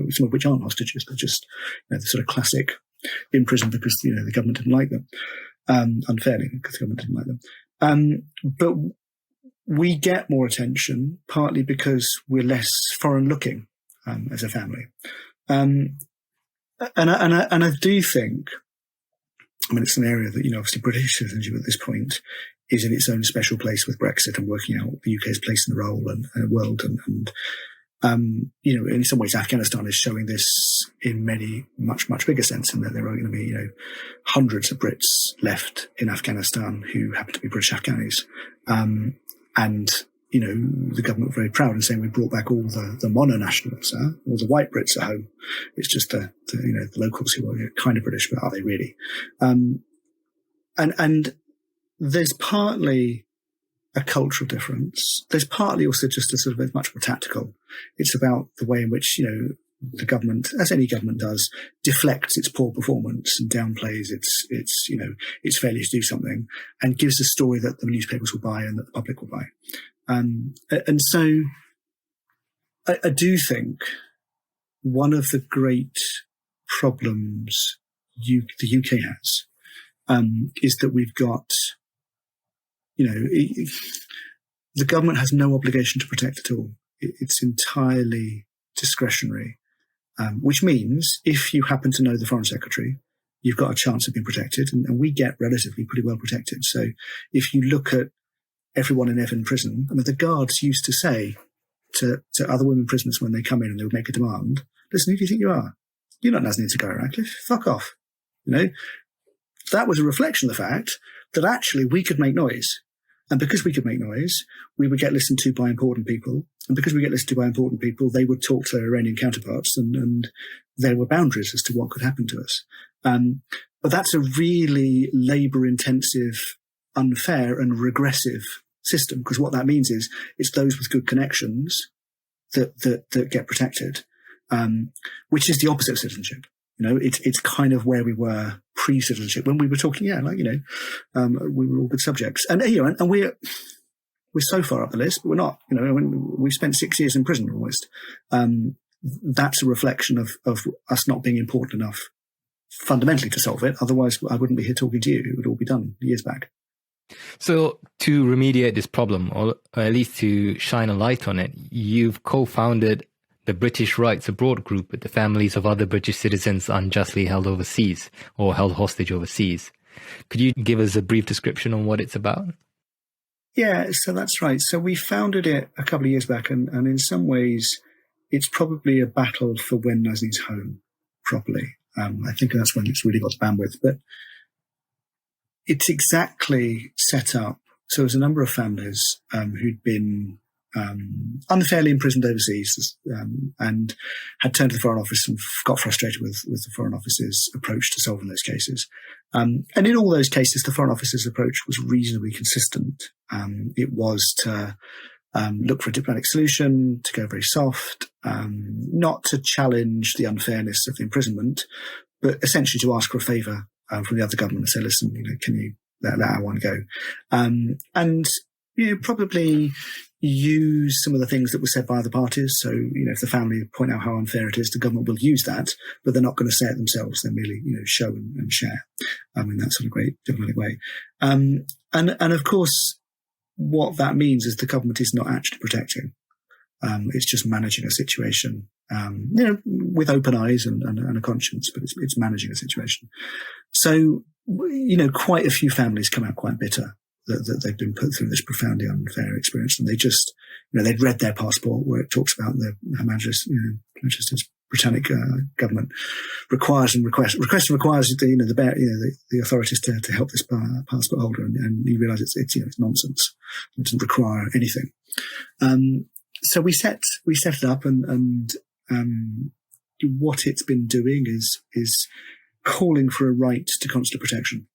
some of which aren't hostages, but just the sort of classic in prison because, the government didn't like them, unfairly because the government didn't like them. But we get more attention partly because we're less foreign looking, as a family. And I do think, it's an area that, obviously British citizenship at this point is in its own special place with Brexit and working out the UK's place in the role and world. And in some ways, Afghanistan is showing this in many much, much bigger sense, in that there are going to be, hundreds of Brits left in Afghanistan who happen to be British Afghanis. The government were very proud in saying we brought back all the mono-nationals, all the white Brits at home. It's just the locals who are kind of British, but are they really? And there's partly a cultural difference. There's partly also just a sort of much more tactical. It's about the way in which, the government, as any government does, deflects its poor performance and downplays its failure to do something and gives a story that the newspapers will buy and that the public will buy. And so I do think one of the great problems the UK has is that we've got, the government has no obligation to protect at all. It's entirely discretionary, which means if you happen to know the Foreign Secretary, you've got a chance of being protected, and we get relatively pretty well protected. So if you look at everyone in Evin prison, the guards used to say to other women prisoners when they come in and they would make a demand, listen, who do you think you are? You're not Nazanin Zaghari Ratcliffe. Fuck off. That was a reflection of the fact that actually we could make noise. And because we could make noise, we would get listened to by important people. And because we get listened to by important people, they would talk to their Iranian counterparts, and there were boundaries as to what could happen to us. But that's a really labour-intensive, unfair and regressive system, because what that means is it's those with good connections that get protected, which is the opposite of citizenship. It's kind of where we were pre-citizenship when we were talking, we were all good subjects. And we're so far up the list, but we're not, we've spent 6 years in prison almost. That's a reflection of us not being important enough fundamentally to solve it. Otherwise, I wouldn't be here talking to you. It would all be done years back. So to remediate this problem, or at least to shine a light on it, you've co-founded the British Rights Abroad group with the families of other British citizens unjustly held overseas or held hostage overseas. Could you give us a brief description on what it's about? Yeah, so that's right. So we founded it a couple of years back, and in some ways, it's probably a battle for when Nazanin's home properly. I think that's when it's really got the bandwidth. But it's exactly set up. So there's a number of families who'd been unfairly imprisoned overseas and had turned to the Foreign Office and got frustrated with the Foreign Office's approach to solving those cases. And in all those cases, the Foreign Office's approach was reasonably consistent. It was to look for a diplomatic solution, to go very soft, not to challenge the unfairness of the imprisonment, but essentially to ask for a favour from the other government and say, listen, can you let our one go? And probably use some of the things that were said by other parties. So, if the family point out how unfair it is, the government will use that, but they're not going to say it themselves. They're merely, show and share in that sort of great diplomatic way. And of course, what that means is the government is not actually protecting. It's just managing a situation, with open eyes and a conscience, but it's managing a situation. So, quite a few families come out quite bitter that they've been put through this profoundly unfair experience, and they just, they'd read their passport where it talks about Her Majesty's Britannic government requires the authorities to help this passport holder, and you realise it's nonsense. It doesn't require anything. So we set it up, and what it's been doing is calling for a right to consular protection.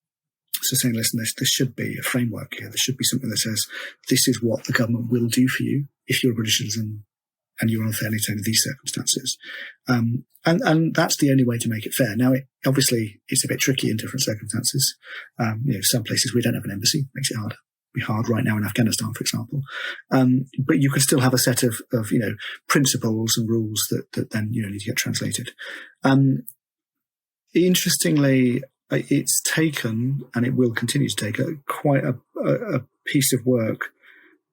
So saying, listen, there should be a framework here. There should be something that says this is what the government will do for you if you're a British citizen and you're unfairly detained in these circumstances. And that's the only way to make it fair. Now, obviously, it's a bit tricky in different circumstances. Some places we don't have an embassy, makes it harder. It'd be hard right now in Afghanistan, for example. But you could still have a set of principles and rules that then need to get translated. Interestingly, it's taken, and it will continue to take, quite a piece of work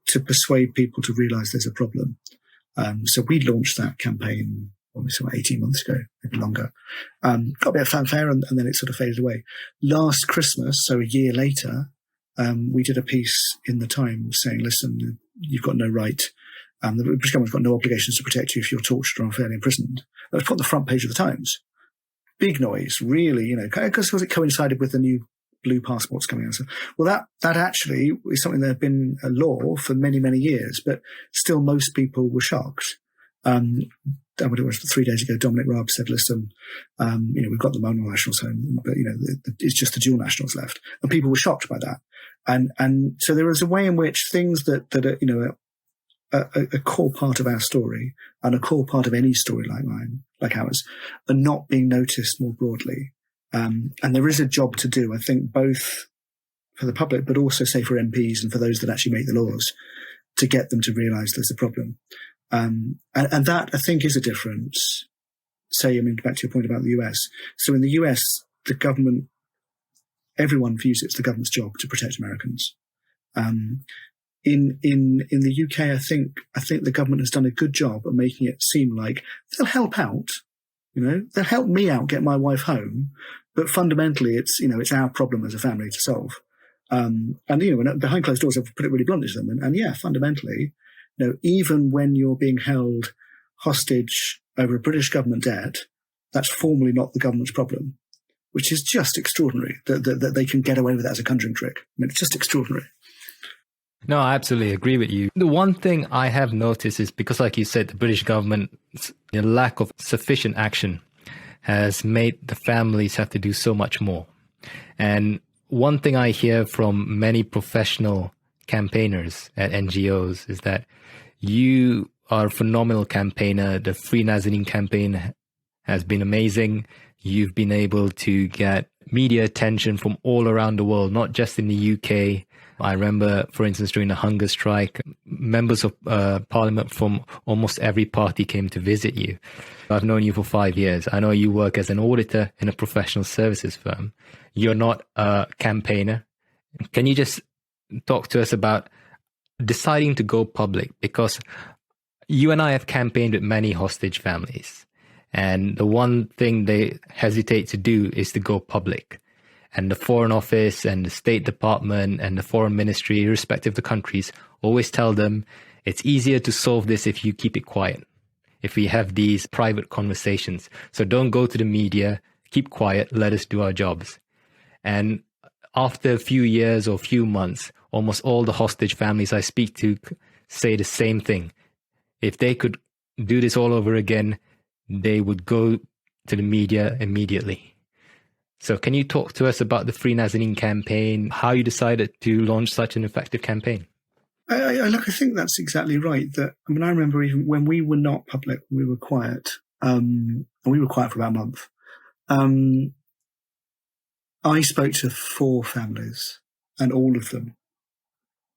to persuade people to realise there's a problem. So we launched that campaign, 18 months ago, maybe longer. Got a bit of fanfare, and then it sort of faded away. Last Christmas, so a year later, we did a piece in the Times saying, listen, you've got no right. The British government's got no obligations to protect you if you're tortured or unfairly imprisoned. That was put on the front page of the Times. Big noise, really, because it coincided with the new blue passports coming out. So, well, that actually is something that had been a law for many, many years, but still most people were shocked. It was 3 days ago, Dominic Raab said, listen, we've got the mononationals home, but, it's just the dual nationals left. And people were shocked by that. And so there is a way in which things that are, a core part of our story and a core part of any story like mine, like ours, are not being noticed more broadly. And there is a job to do, I think, both for the public, but also, say, for MPs and for those that actually make the laws, to get them to realise there's a problem. And that, I think, is a difference. Back to your point about the US. So in the US, the government, everyone views it's the government's job to protect Americans. In the UK, I think the government has done a good job of making it seem like they'll help out. They'll help me out, get my wife home, but fundamentally it's our problem as a family to solve. And behind closed doors, I've put it really bluntly to them. And yeah, fundamentally, even when you're being held hostage over a British government debt, that's formally not the government's problem. which is just extraordinary that they can get away with that as a conjuring trick. I mean, it's just extraordinary. No, I absolutely agree with you. The one thing I have noticed is because, like you said, the British government's lack of sufficient action has made the families have to do so much more. And one thing I hear from many professional campaigners at NGOs is that you are a phenomenal campaigner. The Free Nazanin campaign has been amazing. You've been able to get media attention from all around the world, not just in the UK. I remember, for instance, during the hunger strike, members of parliament from almost every party came to visit you. I've known you for 5 years. I know you work as an auditor in a professional services firm. You're not a campaigner. Can you just talk to us about deciding to go public? Because you and I have campaigned with many hostage families, and the one thing they hesitate to do is to go public. And the Foreign Office and the State Department and the Foreign Ministry, irrespective of the countries, always tell them it's easier to solve this if you keep it quiet, if we have these private conversations. So don't go to the media, keep quiet, let us do our jobs. And after a few years or few months, almost all the hostage families I speak to say the same thing. If they could do this all over again, they would go to the media immediately. So can you talk to us about the Free Nazanin campaign, how you decided to launch such an effective campaign? I think that's exactly right. I remember even when we were not public, we were quiet, and we were quiet for about a month. I spoke to 4 families, and all of them,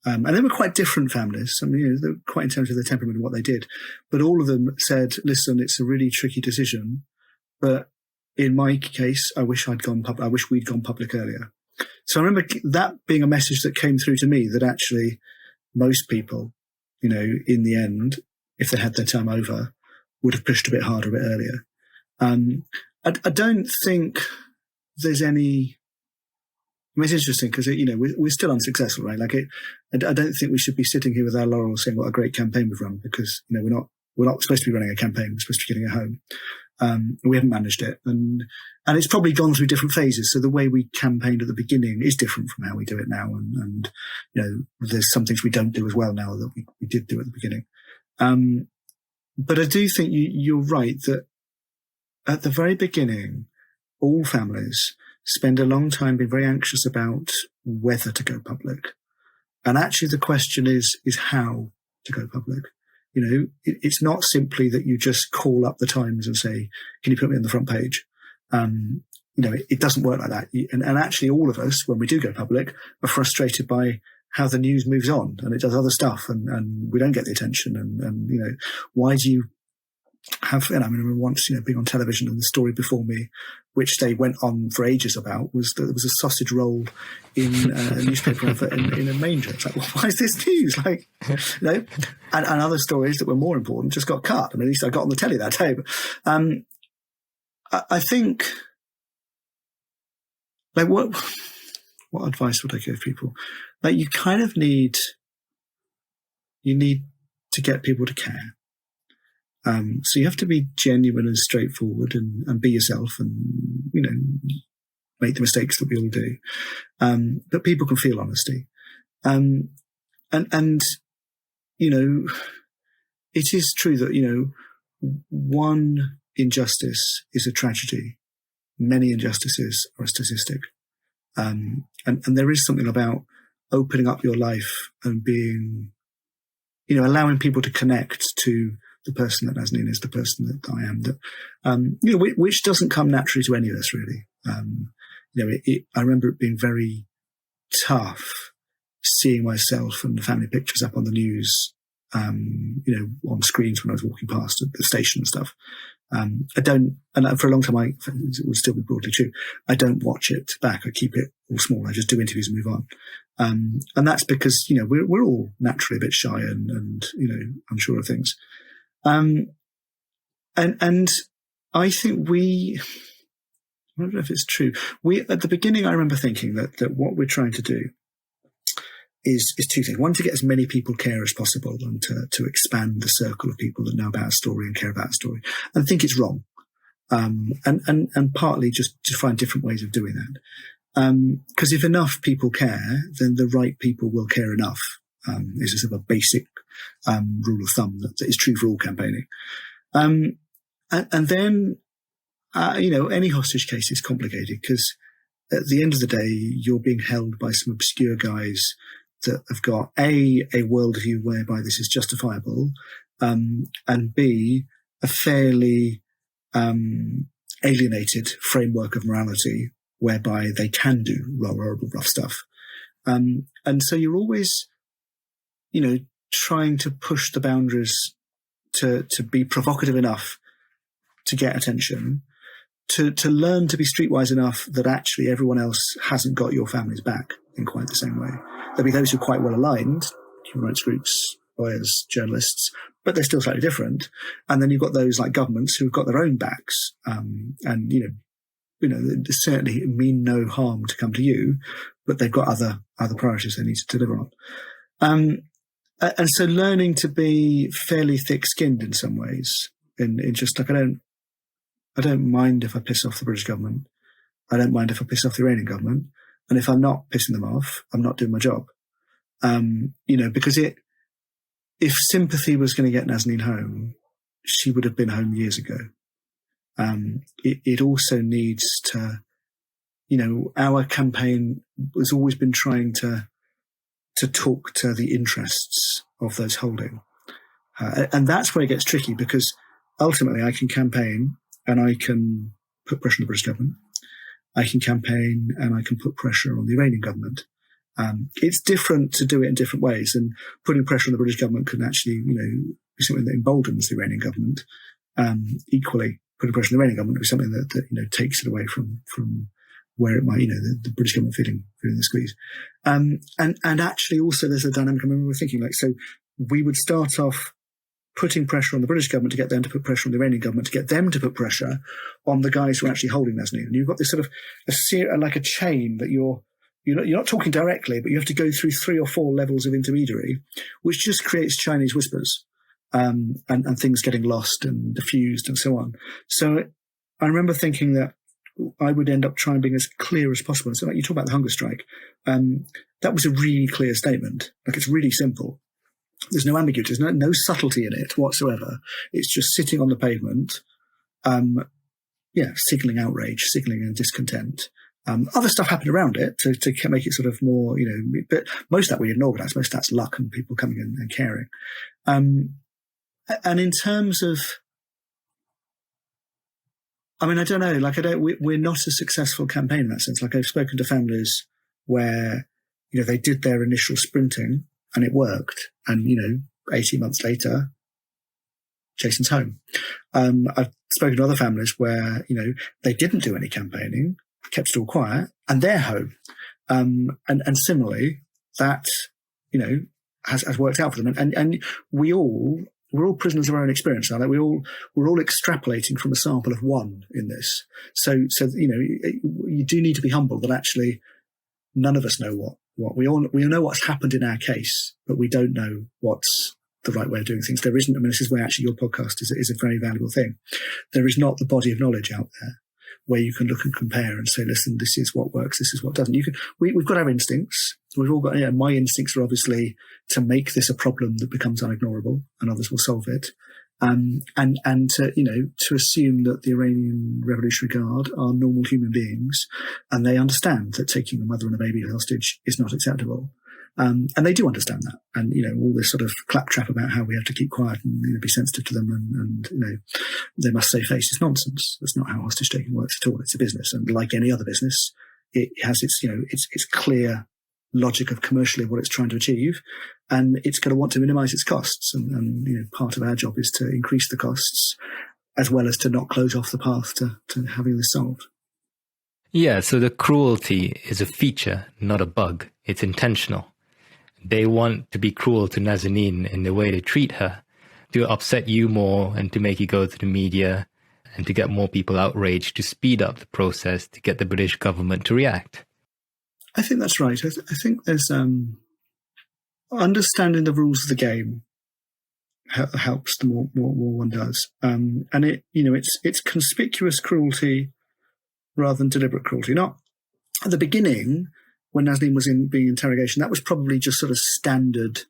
and they were quite different families. I mean, they were quite in terms of their temperament and what they did, but all of them said, "Listen, it's a really tricky decision, but in my case, I wish we'd gone public earlier." So I remember that being a message that came through to me, that actually most people, in the end, if they had their time over, would have pushed a bit harder, a bit earlier. I don't think there's any. I mean, it's interesting because we're still unsuccessful, right? I don't think we should be sitting here with our laurels saying what a great campaign we've run, because we're not supposed to be running a campaign. We're supposed to be getting it home. We haven't managed it, and it's probably gone through different phases. So the way we campaigned at the beginning is different from how we do it now, and there's some things we don't do as well now that we did do at the beginning. But I do think you're right that at the very beginning, all families spend a long time being very anxious about whether to go public, and actually the question is how to go public. It's not simply that you just call up the Times and say, "Can you put me on the front page?" It doesn't work like that. And actually all of us, when we do go public, are frustrated by how the news moves on and it does other stuff, and we don't get the attention. And why do you have, I remember once, being on television, and the story before me, which they went on for ages about, was that there was a sausage roll in a newspaper advert in a manger. It's like, well, why is this news? And other stories that were more important just got cut. I mean, at least I got on the telly that day. But I think, what advice would I give people? You kind of need to get people to care. So you have to be genuine and straightforward and be yourself, and, make the mistakes that we all do. But people can feel honesty. And it is true that, one injustice is a tragedy. Many injustices are a statistic. And there is something about opening up your life and being, allowing people to connect to the person that Nazanin is, the person that I am, that, which doesn't come naturally to any of us, really. I remember it being very tough seeing myself and the family pictures up on the news, on screens when I was walking past at the station and stuff. I don't, and for a long time, it would still be broadly true, I don't watch it back. I keep it all small. I just do interviews and move on. And that's because, we're all naturally a bit shy and unsure of things. And I think I don't know if it's true. At the beginning, I remember thinking that what we're trying to do is 2 things. One, to get as many people care as possible, and to expand the circle of people that know about a story and care about a story. And I think it's wrong. and partly just to find different ways of doing that. Because if enough people care, then the right people will care enough. Is a sort of a basic rule of thumb that is true for all campaigning. And then, any hostage case is complicated because at the end of the day, you're being held by some obscure guys that have got a worldview whereby this is justifiable, and B, a fairly alienated framework of morality whereby they can do rough stuff. And so you're always, trying to push the boundaries to be provocative enough to get attention, to learn to be streetwise enough that actually everyone else hasn't got your family's back in quite the same way. There'll be those who are quite well aligned, human rights groups, lawyers, journalists, but they're still slightly different. And then you've got those like governments who've got their own backs, and they certainly mean no harm to come to you, but they've got other priorities they need to deliver on. And so learning to be fairly thick-skinned in some ways, in just like I don't mind if I piss off the British government. I don't mind if I piss off the Iranian government. And if I'm not pissing them off, I'm not doing my job. Because if sympathy was going to get Nazanin home, she would have been home years ago. It also needs to, our campaign has always been trying to talk to the interests of those holding. And that's where it gets tricky, because ultimately I can campaign and I can put pressure on the British government. I can campaign and I can put pressure on the Iranian government. It's different to do it in different ways, and putting pressure on the British government can actually, be something that emboldens the Iranian government. Equally, putting pressure on the Iranian government is something that takes it away from where it might, the British government feeling the squeeze. And actually also there's a dynamic. I remember thinking so we would start off putting pressure on the British government to get them to put pressure on the Iranian government to get them to put pressure on the guys who are actually holding Nazanin. And you've got this sort of like a chain that you're not talking directly, but you have to go through 3 or 4 levels of intermediary, which just creates Chinese whispers, and things getting lost and diffused and so on. So I remember thinking that I would end up trying being as clear as possible. So like you talk about the hunger strike, that was a really clear statement. Like, it's really simple. There's no ambiguity. There's no subtlety in it whatsoever. It's just sitting on the pavement, signaling outrage, signaling discontent. Other stuff happened around it to make it sort of more, but most of that we didn't organise. Most of that's luck and people coming in and caring. And in terms of, I don't know, we're not a successful campaign in that sense. Like, I've spoken to families where, they did their initial sprinting and it worked. And, 18 months later, Jason's home. I've spoken to other families where, they didn't do any campaigning, kept it all quiet, and they're home. And similarly, that, has worked out for them. And we're all prisoners of our own experience. Aren't we? We're all extrapolating from a sample of one in this. So you do need to be humble that actually none of us know what we all know what's happened in our case, but we don't know what's the right way of doing things. There isn't. This is where actually your podcast is a very valuable thing. There is not the body of knowledge out there where you can look and compare and say, listen, this is what works, this is what doesn't. We've got our instincts. We've all got, my instincts are obviously to make this a problem that becomes unignorable and others will solve it. And to assume that the Iranian Revolutionary Guard are normal human beings and they understand that taking a mother and a baby hostage is not acceptable. And they do understand that. And, all this sort of claptrap about how we have to keep quiet and be sensitive to them and they must save face is nonsense. That's not how hostage taking works at all. It's a business. And like any other business, it has its clear logic of commercially what it's trying to achieve. And it's going to want to minimize its costs. And part of our job is to increase the costs as well as to not close off the path to having this solved. Yeah. So the cruelty is a feature, not a bug. It's intentional. They want to be cruel to Nazanin in the way they treat her, to upset you more and to make you go to the media and to get more people outraged, to speed up the process, to get the British government to react. I think that's right. I think there's understanding the rules of the game helps the more one does. And it's conspicuous cruelty rather than deliberate cruelty. Not at the beginning when Nazanin was being interrogation, that was probably just sort of standard,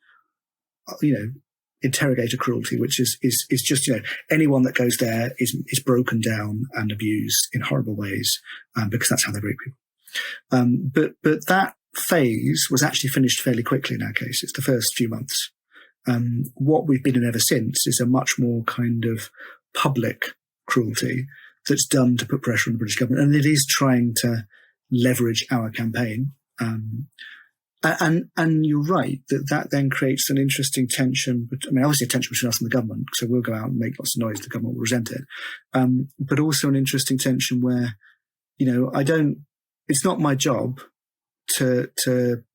interrogator cruelty, which is just, anyone that goes there is broken down and abused in horrible ways, because that's how they break people. But that phase was actually finished fairly quickly in our case. It's the first few months. What we've been in ever since is a much more kind of public cruelty that's done to put pressure on the British government, and it is trying to leverage our campaign. And you're right that then creates an interesting tension. Obviously a tension between us and the government, so we'll go out and make lots of noise. The government will resent it. But also an interesting tension where, it's not my job to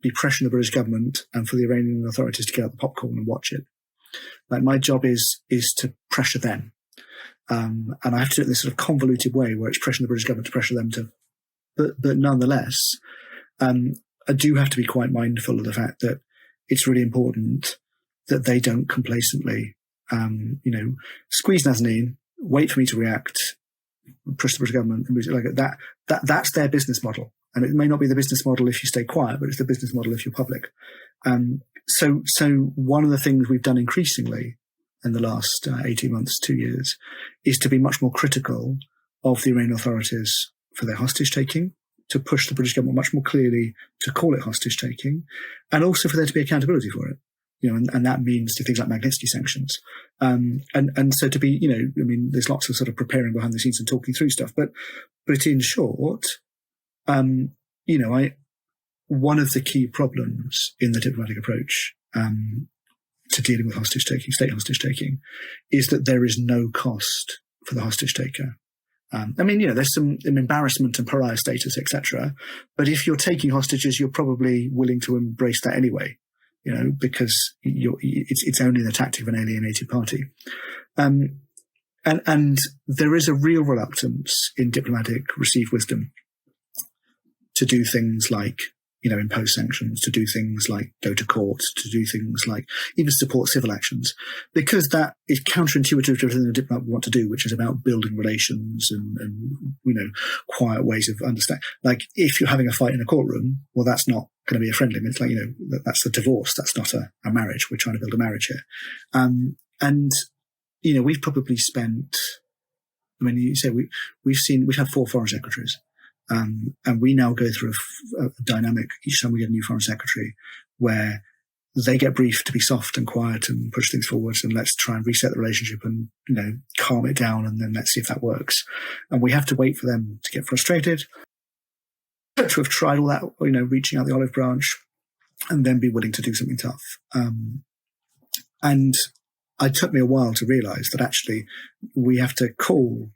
be pressuring the British government and for the Iranian authorities to get out the popcorn and watch it. Like, my job is to pressure them. And I have to do it in this sort of convoluted way where it's pressuring the British government to pressure them to, but nonetheless, I do have to be quite mindful of the fact that it's really important that they don't complacently, squeeze Nazanin, wait for me to react, push the British government, like that. That's their business model, and it may not be the business model if you stay quiet, but it's the business model if you're public. So one of the things we've done increasingly in the last 18 months, 2 years, is to be much more critical of the Iranian authorities for their hostage taking, to push the British government much more clearly to call it hostage taking, and also for there to be accountability for it. And that means to things like Magnitsky sanctions. And so to be, there's lots of sort of preparing behind the scenes and talking through stuff, but in short, one of the key problems in the diplomatic approach, to dealing with hostage taking, state hostage taking, is that there is no cost for the hostage taker. There's some embarrassment and pariah status, etc. But if you're taking hostages, you're probably willing to embrace that anyway, because it's only the tactic of an alienated party. And there is a real reluctance in diplomatic received wisdom to do things like, impose sanctions, to do things like go to court, to do things like even support civil actions, because that is counterintuitive to everything the diplomat want to do, which is about building relations and quiet ways of understanding. Like, if you're having a fight in a courtroom, well, that's not going to be a friendly. It's like, that's a divorce. That's not a marriage. We're trying to build a marriage here. We've probably spent, we've had 4 foreign secretaries. And we now go through a dynamic each time we get a new foreign secretary where they get briefed to be soft and quiet and push things forwards, and let's try and reset the relationship and, calm it down, and then let's see if that works. And we have to wait for them to get frustrated, to have tried all that, reaching out the olive branch, and then be willing to do something tough. And it took me a while to realize that actually we have to call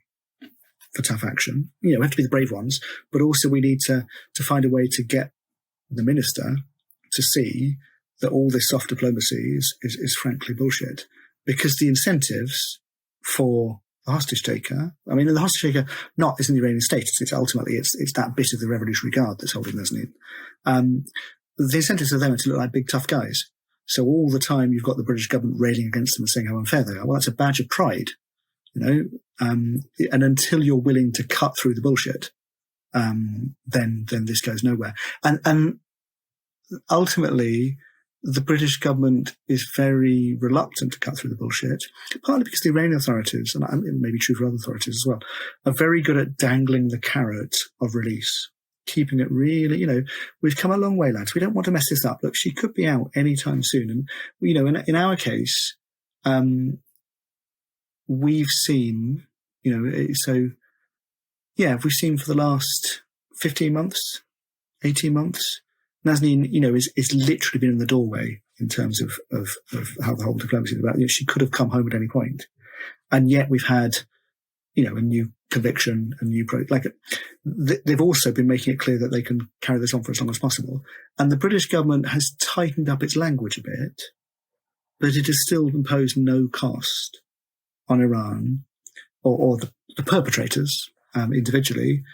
for tough action. We have to be the brave ones, but also we need to find a way to get the minister to see that all this soft diplomacy is frankly bullshit, because the incentives for the hostage taker, the hostage taker isn't the Iranian state. It's ultimately it's that bit of the Revolutionary Guard that's holding Nazanin. The incentives for them are to look like big tough guys. So all the time you've got the British government railing against them and saying how unfair they are. Well, that's a badge of pride. And until you're willing to cut through the bullshit, then this goes nowhere. And ultimately, the British government is very reluctant to cut through the bullshit, partly because the Iranian authorities, and it may be true for other authorities as well, are very good at dangling the carrot of release, keeping it really, we've come a long way, lads. We don't want to mess this up. Look, she could be out anytime soon. And, in our case, we've seen, we've seen for the last 15 months, 18 months, Nazanin, is literally been in the doorway in terms of how the whole diplomacy is about. She could have come home at any point. And yet we've had, a new conviction, a new they've also been making it clear that they can carry this on for as long as possible. And the British government has tightened up its language a bit, but it has still imposed no cost on Iran or the perpetrators individually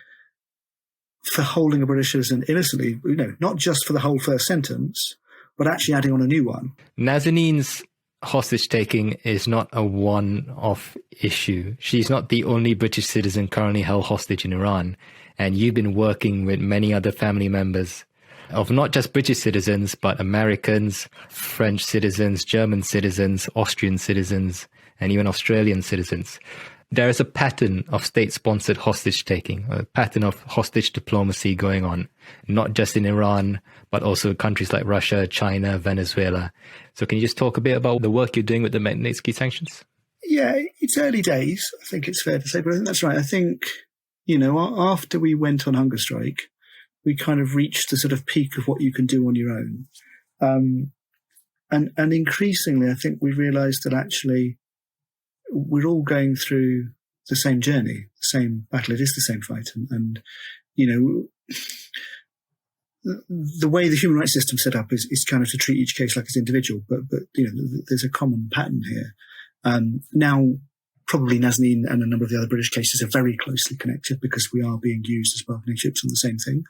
for holding a British citizen innocently, not just for the whole first sentence, but actually adding on a new one. Nazanin's hostage taking is not a one-off issue. She's not the only British citizen currently held hostage in Iran. And you've been working with many other family members of not just British citizens, but Americans, French citizens, German citizens, Austrian citizens, and even Australian citizens. There is a pattern of state-sponsored hostage taking, a pattern of hostage diplomacy going on, not just in Iran, but also countries like Russia, China, Venezuela. So can you just talk a bit about the work you're doing with the Magnitsky sanctions? Yeah, it's early days, I think it's fair to say, but I think that's right. I think, after we went on hunger strike, we kind of reached the sort of peak of what you can do on your own. And increasingly, I think we realized that actually we're all going through the same journey, the same battle. It is the same fight. And the way the human rights system set up is kind of to treat each case like it's individual, but there's a common pattern here. Now, probably Nazanin and a number of the other British cases are very closely connected because we are being used as bargaining chips on the same thing.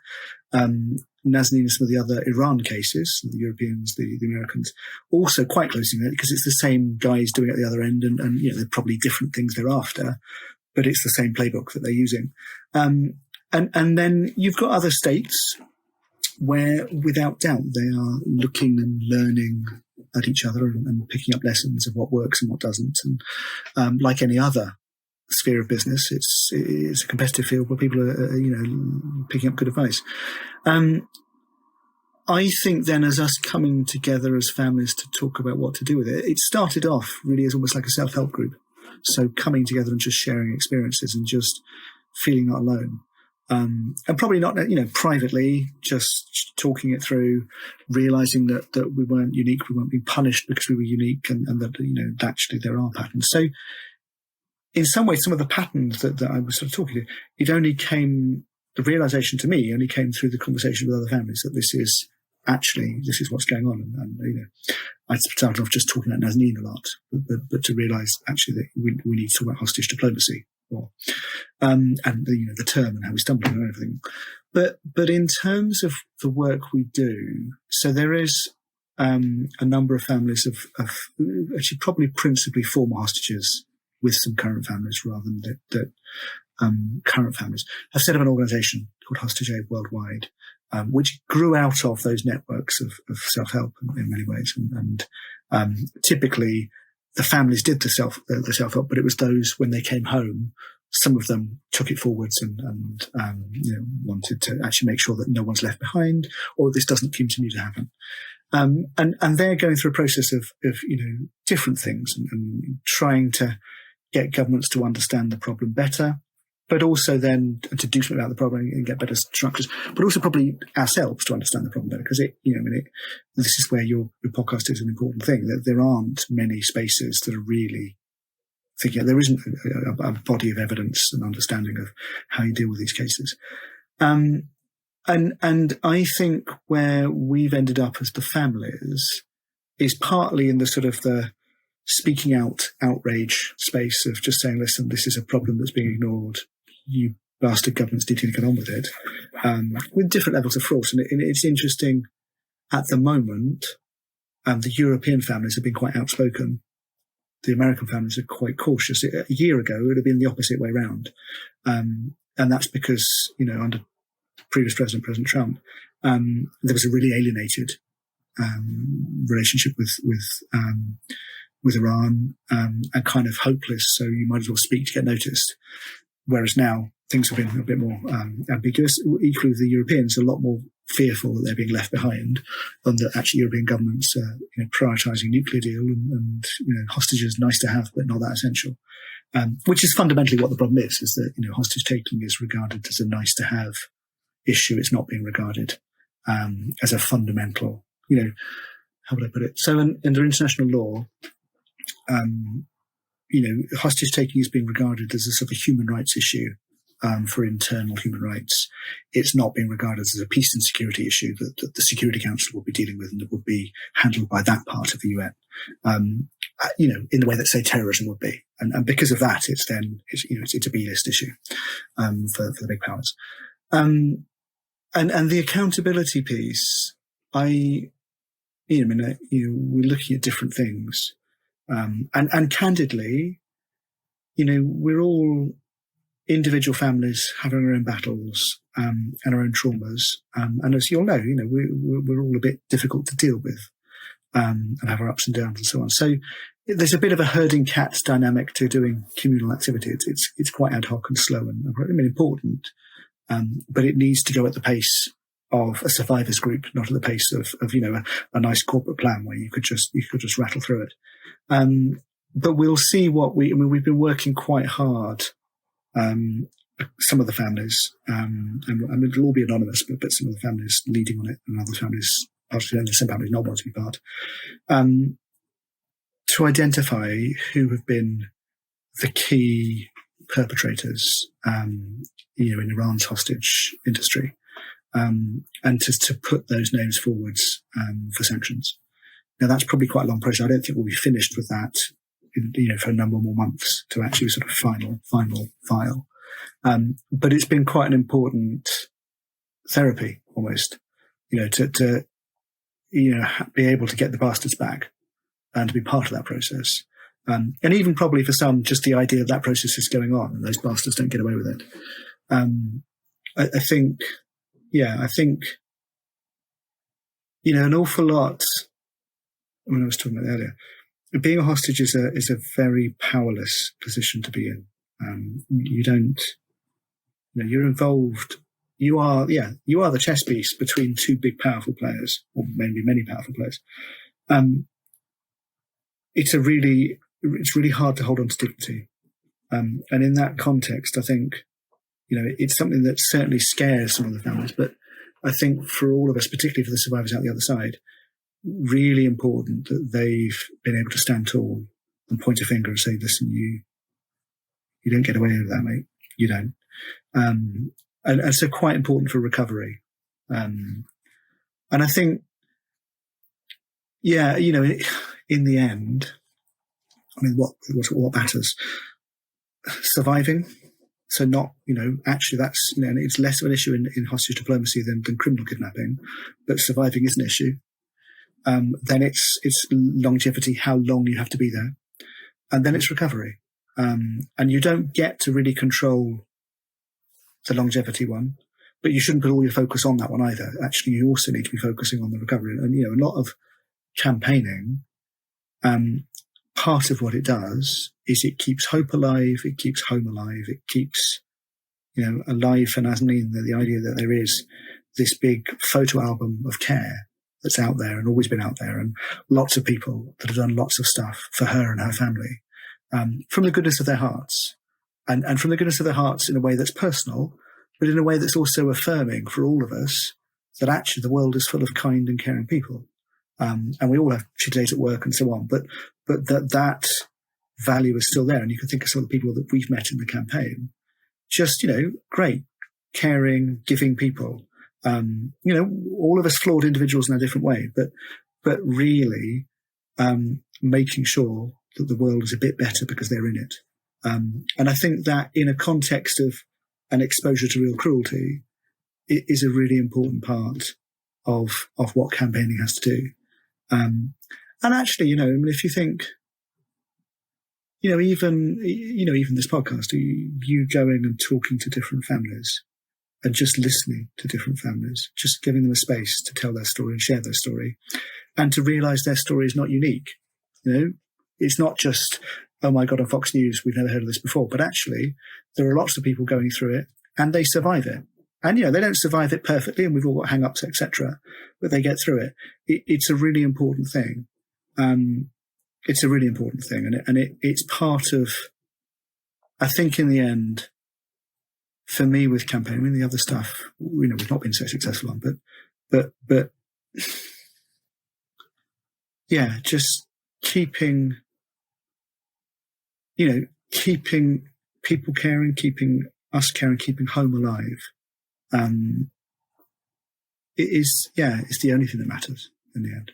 Nazanin and some of the other Iran cases, the Europeans, the Americans, also quite closely connected because it's the same guys doing it at the other end, and they're probably different things they're after, but it's the same playbook that they're using. And then you've got other states where, without doubt, they are looking and learning at each other and picking up lessons of what works and what doesn't. And like any other sphere of business, it's a competitive field where people are picking up good advice. I think then, as us coming together as families to talk about what to do with it, it started off really as almost like a self-help group. So coming together and just sharing experiences and just feeling not alone. And probably not, privately, just talking it through, realizing that we weren't unique, we weren't being punished because we were unique, and that, actually there are patterns. So in some ways, some of the patterns that I was sort of talking to, the realization to me only came through the conversation with other families that this is what's going on. And I started off just talking about Nazanin a lot, but to realize actually that we need to talk about hostage diplomacy. And the term and how we stumbled on everything, but in terms of the work we do, so there is a number of families of actually probably principally former hostages with some current families rather than that current families have set up an organisation called Hostage Aid Worldwide, which grew out of those networks of self-help in many ways, and typically the families did the self-help, but it was those when they came home, some of them took it forwards and wanted to actually make sure that no one's left behind or this doesn't continue to happen. And they're going through a process of different things and trying to get governments to understand the problem better, but also then to do something about the problem and get better structures, but also probably ourselves to understand the problem better, because this is where your podcast is an important thing, that there aren't many spaces that are really thinking, there isn't a body of evidence and understanding of how you deal with these cases. And I think where we've ended up as the families is partly in the sort of the speaking out outrage space of just saying, listen, this is a problem that's being ignored. You bastard governments need to get on with it, with different levels of force. And it's interesting at the moment, the European families have been quite outspoken. The American families are quite cautious. A year ago, it would have been the opposite way round. And that's because, under previous President Trump, there was a really alienated relationship with Iran, and kind of hopeless. So you might as well speak to get noticed. Whereas now things have been a bit more ambiguous. Equally, the Europeans are a lot more fearful that they're being left behind, and that actually European governments are prioritising nuclear deal and hostages nice to have but not that essential. Which is fundamentally what the problem is that hostage taking is regarded as a nice to have issue. It's not being regarded as a fundamental. How would I put it? So under international law, hostage taking is being regarded as a sort of human rights issue for internal human rights. It's not being regarded as a peace and security issue that the Security Council will be dealing with and that would be handled by that part of the UN, in the way that, say, terrorism would be. And because of that, it's a B-list issue for the big powers. And the accountability piece, we're looking at different things. And candidly, we're all individual families having our own battles and our own traumas. And as you'll know, we're all a bit difficult to deal with and have our ups and downs and so on. So there's a bit of a herding cats dynamic to doing communal activity. It's quite ad hoc and slow and important, but it needs to go at the pace of a survivors group, not at the pace of a nice corporate plan where you could just rattle through it. But we'll see we've been working quite hard. Some of the families, and it'll all be anonymous, but some of the families leading on it and other families, some families not want to be part, to identify who have been the key perpetrators, in Iran's hostage industry, and to put those names forwards for sanctions. Now that's probably quite a long process. I don't think we'll be finished with that, for a number more months to actually sort of final file. But it's been quite an important therapy almost, to be able to get the bastards back and to be part of that process. And even probably for some, just the idea that process is going on and those bastards don't get away with it. I think, an awful lot, when I was talking about earlier, being a hostage is a very powerless position to be in. You're involved. You are the chess piece between two big, powerful players, or maybe many powerful players. It's really hard to hold on to dignity. And in that context, I think, it's something that certainly scares some of the families, but I think for all of us, particularly for the survivors out the other side, really important that they've been able to stand tall and point a finger and say, listen, you don't get away with that, mate. You don't. And so quite important for recovery. And I think, in the end, what matters? Surviving. So not, actually that's, it's less of an issue in hostage diplomacy than criminal kidnapping, but surviving is an issue. Then it's longevity, how long you have to be there. And then it's recovery. And you don't get to really control the longevity one, but you shouldn't put all your focus on that one either. Actually, you also need to be focusing on the recovery. And, a lot of campaigning, part of what it does is it keeps hope alive, it keeps home alive, it keeps, alive for Nazanin, the idea that there is this big photo album of care that's out there and always been out there, and lots of people that have done lots of stuff for her and her family, from the goodness of their hearts. And from the goodness of their hearts in a way that's personal, but in a way that's also affirming for all of us that actually the world is full of kind and caring people. And we all have shitty days at work and so on, but that value is still there. And you can think of some of the people that we've met in the campaign, just, great, caring, giving people, all of us flawed individuals in a different way, but really, making sure that the world is a bit better because they're in it. And I think that in a context of an exposure to real cruelty, it is a really important part of what campaigning has to do. And actually, if you think, even this podcast, you going and talking to different families and just listening to different families, just giving them a space to tell their story and share their story, and to realize their story is not unique. It's not just, oh my God, on Fox News, we've never heard of this before. But actually, there are lots of people going through it and they survive it. And, they don't survive it perfectly and we've all got hang-ups, etc. But they get through it. It's a really important thing. It's a really important thing. And it's part of, I think in the end, for me with campaigning, the other stuff, we've not been so successful on, but yeah, just keeping people caring, keeping us caring, keeping home alive, it's the only thing that matters in the end.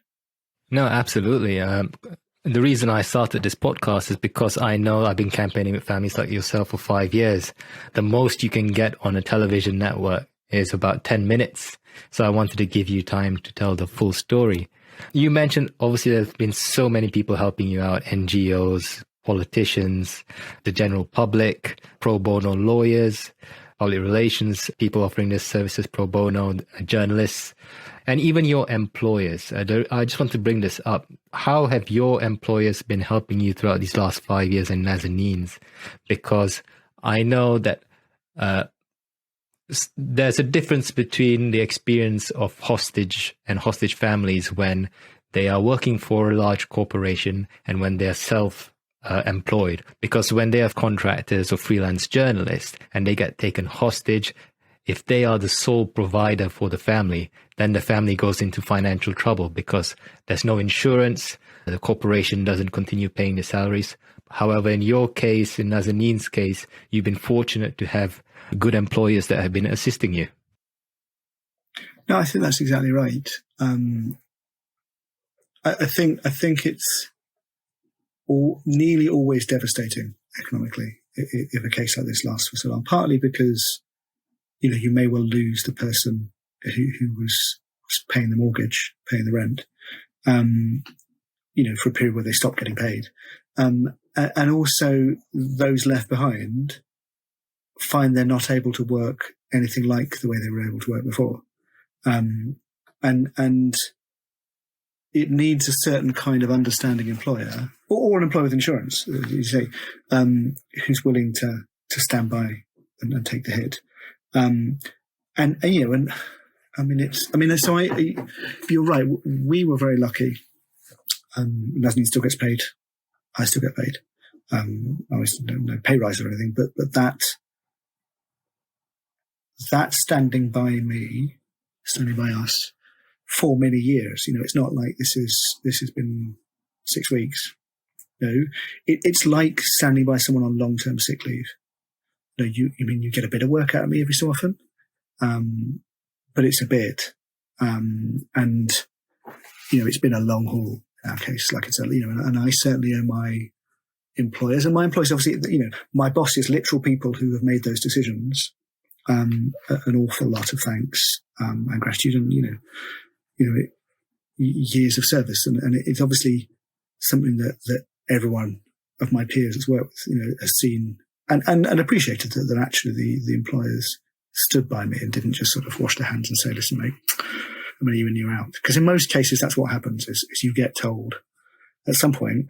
No, absolutely. The reason I started this podcast is because I know I've been campaigning with families like yourself for 5 years. The most you can get on a television network is about 10 minutes. So I wanted to give you time to tell the full story. You mentioned, obviously, there's been so many people helping you out, NGOs, politicians, the general public, pro bono lawyers, public relations, people offering their services pro bono, journalists, and even your employers. I just want to bring this up. How have your employers been helping you throughout these last 5 years in Nazanin's? Because I know that there's a difference between the experience of hostage and hostage families when they are working for a large corporation and when they're self-employed. Because when they are contractors or freelance journalists and they get taken hostage, if they are the sole provider for the family, then the family goes into financial trouble because there's no insurance, the corporation doesn't continue paying the salaries. However, in your case, in Nazanin's case, you've been fortunate to have good employers that have been assisting you. No, I think that's exactly right. I think it's nearly always devastating economically if a case like this lasts for so long. Partly because you may well lose the person who was paying the mortgage, paying the rent, for a period where they stop getting paid, and also those left behind find they're not able to work anything like the way they were able to work before. And it needs a certain kind of understanding employer or an employer with insurance, as you say, who's willing to stand by and take the hit. You're right. We were very lucky. Nazanin still gets paid. I still get paid. Obviously no pay rise or anything, but that standing by us for many years. It's not like this has been 6 weeks. No, it's like standing by someone on long-term sick leave. You get a bit of work out of me every so often, but it's a bit, and it's been a long haul in our case. Like it's and I certainly owe my employers, and my employers obviously, my bosses, literal people who have made those decisions, an awful lot of thanks and gratitude, and years of service, and it's obviously something that everyone of my peers has worked with, has seen and appreciated that actually the employers stood by me and didn't just sort of wash their hands and say, "Listen, mate, I'm you in, you out." Because in most cases, that's what happens: is you get told at some point,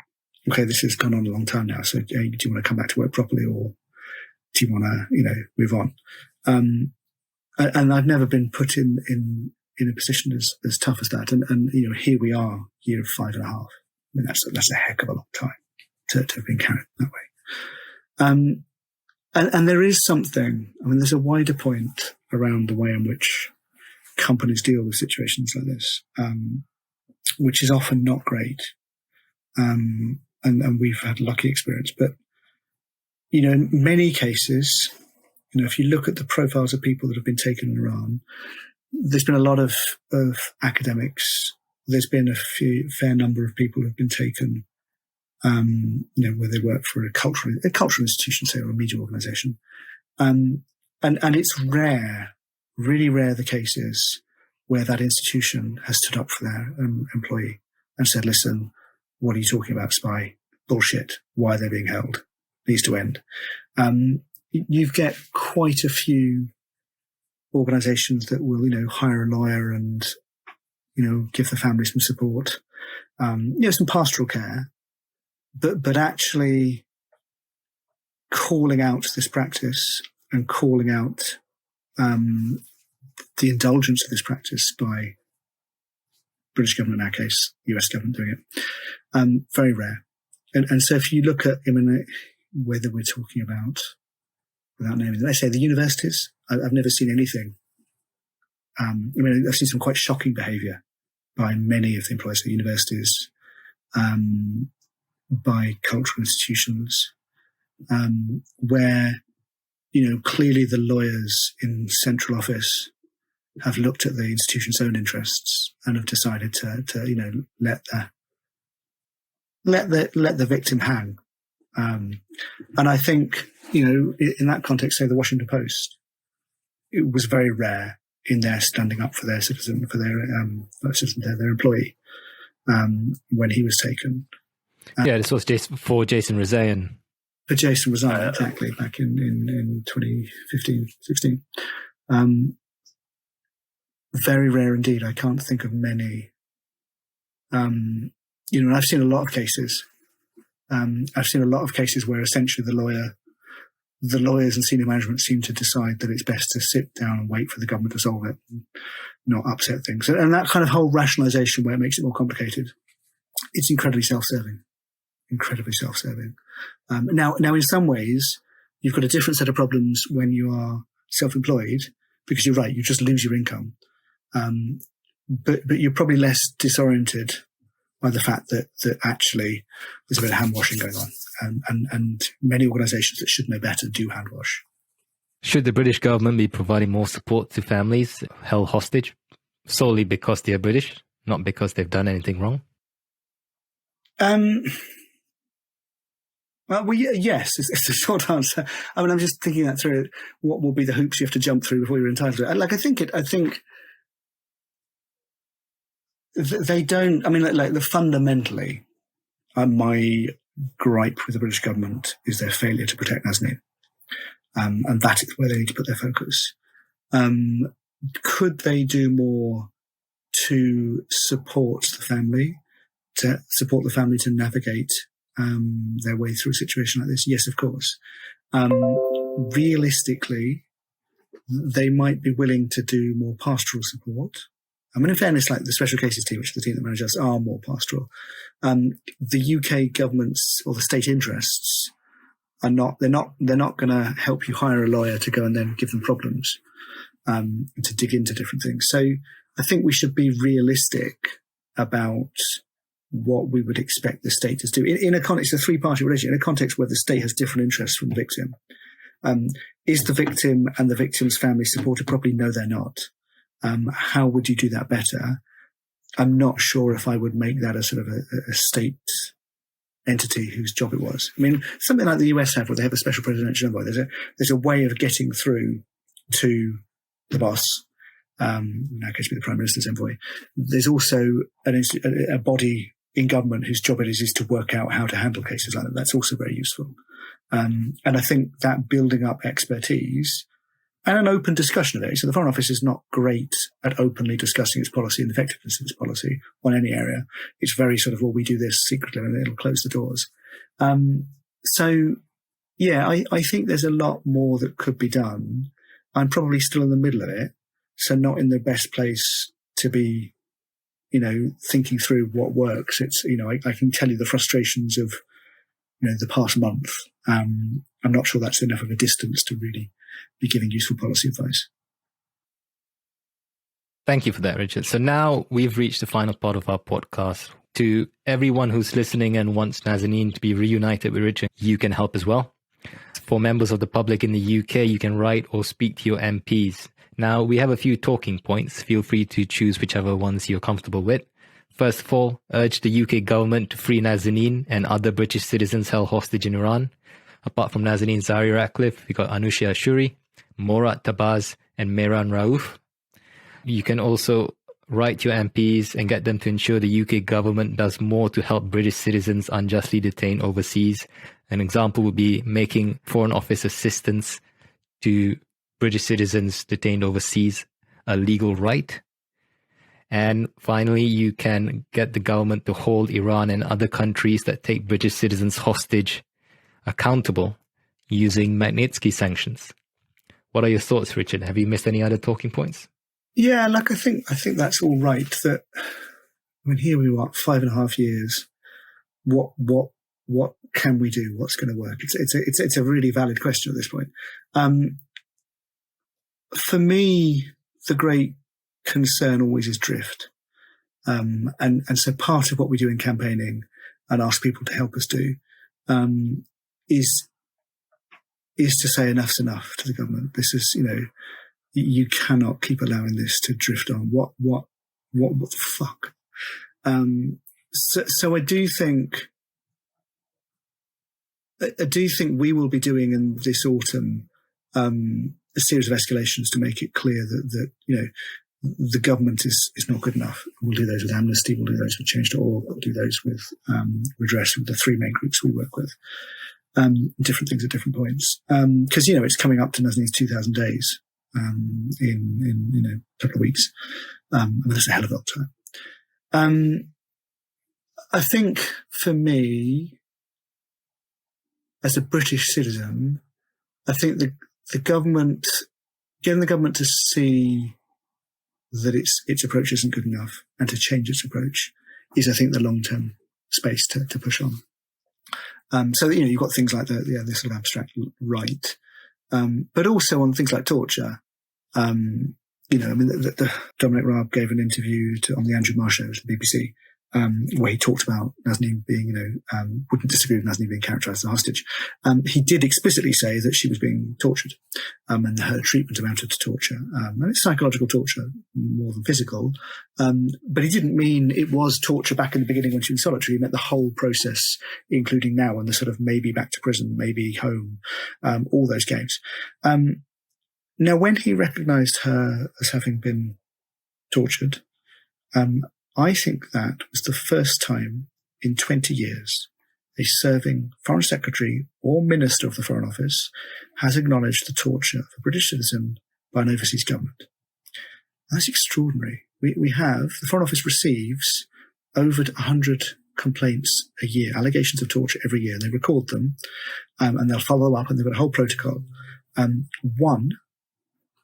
"Okay, this has gone on a long time now. So, do you want to come back to work properly, or do you want to, move on?" And I've never been put in a position as tough as that. And here we are, year of 5.5. I mean, that's a heck of a long time to have been carried that way. And there is something. I mean, there's a wider point around the way in which companies deal with situations like this, which is often not great. And we've had lucky experience, but in many cases, if you look at the profiles of people that have been taken in Iran, there's been a lot of academics. There's been a fair number of people who have been taken, where they work for a cultural institution, say, or a media organization. And it's rare, really rare, the cases where that institution has stood up for their employee and said, "Listen, what are you talking about, spy? Bullshit. Why are they being held? Needs to end." You get quite a few organizations that will, hire a lawyer and, give the family some support, some pastoral care, but actually calling out this practice and calling out the indulgence of this practice by British government, in our case, US government doing it, very rare. And so if you look at, whether we're talking about, without naming them, let's say the universities, I've never seen anything. I've seen some quite shocking behaviour by many of the employees of the universities, by cultural institutions, where, clearly the lawyers in central office have looked at the institution's own interests and have decided to let the victim hang. And I think, in that context, say the Washington Post, it was very rare in their standing up for their citizen, for their employee. when he was taken. Yeah, this was for Jason Rezaian. For Jason Rezaian, exactly, back in 2015, 16. Very rare indeed. I can't think of many. And I've seen a lot of cases. I've seen a lot of cases where essentially the lawyers and senior management seem to decide that it's best to sit down and wait for the government to solve it, and not upset things. And that kind of whole rationalization where it makes it more complicated, it's incredibly self-serving. Now, in some ways, you've got a different set of problems when you are self-employed, because you're right, you just lose your income. But you're probably less disoriented by the fact that actually there's a bit of hand washing going on, and many organisations that should know better do hand wash. Should the British government be providing more support to families held hostage solely because they're British, not because they've done anything wrong? Well, yes, it's a short answer. I mean, I'm just thinking that through. What will be the hoops you have to jump through before you're entitled to it? I think they don't. I mean, fundamentally, my gripe with the British government is their failure to protect Nazanin, and that is where they need to put their focus. Could they do more to support the family to navigate their way through a situation like this? Yes, of course. Realistically, they might be willing to do more pastoral support. I mean, in fairness, like the special cases team, which is the team that manages us, are more pastoral. The UK government's or the state interests are not. They're not going to help you hire a lawyer to go and then give them problems and to dig into different things. So I think we should be realistic about what we would expect the state to do in a context, a three-party relationship, in a context where the state has different interests from the victim. Is the victim and the victim's family supported properly? No, they're not. How would you do that better? I'm not sure if I would make that a sort of a state entity whose job it was. I mean, something like the US have, where they have a special presidential envoy. There's a way of getting through to the boss. Now going to be the Prime Minister's envoy. There's also a body in government whose job it is to work out how to handle cases like that. That's also very useful. And I think that building up expertise and an open discussion of it. So the Foreign Office is not great at openly discussing its policy and the effectiveness of its policy on any area. It's very sort of, well, we do this secretly and it'll close the doors. So, yeah, I think there's a lot more that could be done. I'm probably still in the middle of it, so not in the best place to be, thinking through what works. It's, I can tell you the frustrations of, the past month. I'm not sure that's enough of a distance to really be giving useful policy advice. Thank you for that, Richard. So now we've reached the final part of our podcast. To everyone who's listening and wants Nazanin to be reunited with Richard, you can help as well. For members of the public in the UK, you can write or speak to your MPs. Now, we have a few talking points. Feel free to choose whichever ones you're comfortable with. First of all, urge the UK government to free Nazanin and other British citizens held hostage in Iran. Apart from Nazanin Zaharie Ratcliffe, we got Anousheh Ashoori, Morad Tahbaz, and Mehran Rauf. You can also write to your MPs and get them to ensure the UK government does more to help British citizens unjustly detained overseas. An example would be making Foreign Office assistance to British citizens detained overseas a legal right. And finally, you can get the government to hold Iran and other countries that take British citizens hostage accountable using Magnitsky sanctions. What are your thoughts, Richard? Have you missed any other talking points? Yeah, I think that's all right. That, I mean, here we are, 5.5 years. What can we do? What's going to work? It's a really valid question at this point. For me, the great concern always is drift. And so part of what we do in campaigning and ask people to help us do, is to say enough's enough to the government. This is, you cannot keep allowing this to drift on. What the fuck? So I do think we will be doing in this autumn, a series of escalations to make it clear that the government is not good enough. We'll do those with Amnesty, we'll do those with Change.org, we'll do those with Redress, with the three main groups we work with. Different things at different points. Because, it's coming up to Nazanin's 2,000 days in a couple of weeks. There's a hell of a lot of time. I think for me, as a British citizen, I think the government, getting the government to see that its approach isn't good enough and to change its approach is, I think, the long-term space to push on. So, you've got things like the sort of abstract right, but also on things like torture. The Dominic Raab gave an interview on the Andrew Marr show, the BBC, where he talked about Nazanin being, wouldn't disagree with Nazanin being characterised as a hostage. He did explicitly say that she was being tortured, and her treatment amounted to torture. And it's psychological torture more than physical. But he didn't mean it was torture back in the beginning when she was solitary. He meant the whole process, including now and the sort of maybe back to prison, maybe home, all those games. Now, when he recognised her as having been tortured, I think that was the first time in 20 years a serving Foreign Secretary or Minister of the Foreign Office has acknowledged the torture of a British citizen by an overseas government. That's extraordinary. We have, the Foreign Office receives over 100 complaints a year, allegations of torture every year. They record them, and they'll follow up, and they've got a whole protocol. One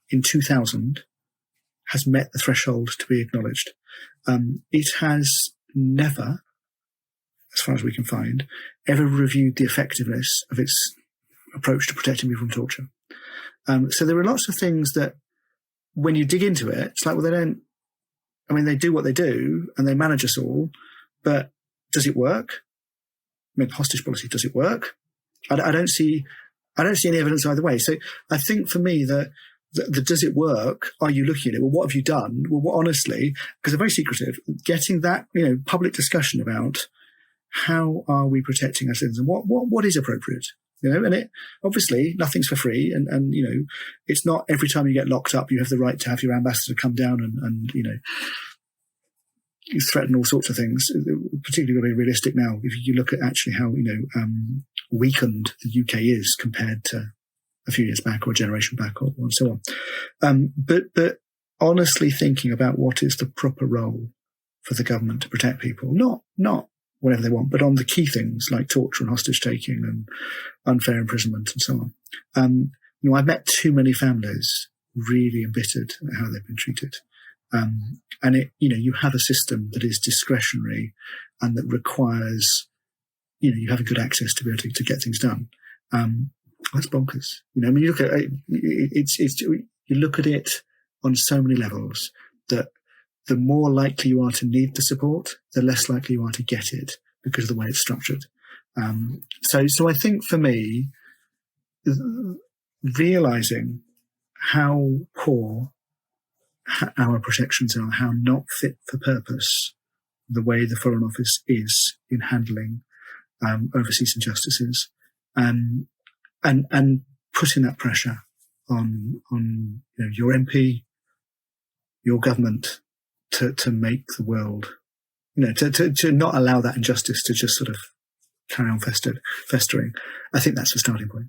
in 2000 has met the threshold to be acknowledged. It has never, as far as we can find, ever reviewed the effectiveness of its approach to protecting people from torture. So there are lots of things that, when you dig into it, it's like, well, they do what they do and they manage us all, but does it work? Hostage policy, does it work? I don't see any evidence either way. So I think for me the does it work? Are you looking at it? Well, what have you done? Well, honestly, because they're very secretive, getting that, public discussion about how are we protecting our citizens and what is appropriate, and it, obviously nothing's for free. And it's not every time you get locked up, you have the right to have your ambassador come down and you threaten all sorts of things, particularly very realistic now. If you look at actually how, weakened the UK is compared to a few years back or a generation back or and so on. But honestly thinking about what is the proper role for the government to protect people, not whatever they want, but on the key things like torture and hostage taking and unfair imprisonment and so on. I've met too many families really embittered at how they've been treated. And you have a system that is discretionary and that requires, you having good access to be able to get things done. That's bonkers. You look at it, you look at it on so many levels that the more likely you are to need the support, the less likely you are to get it because of the way it's structured. So I think for me, realizing how poor our protections are, how not fit for purpose the way the Foreign Office is in handling overseas injustices, and putting that pressure on your MP, your government to make the world, to not allow that injustice to just sort of carry on festering. I think that's the starting point.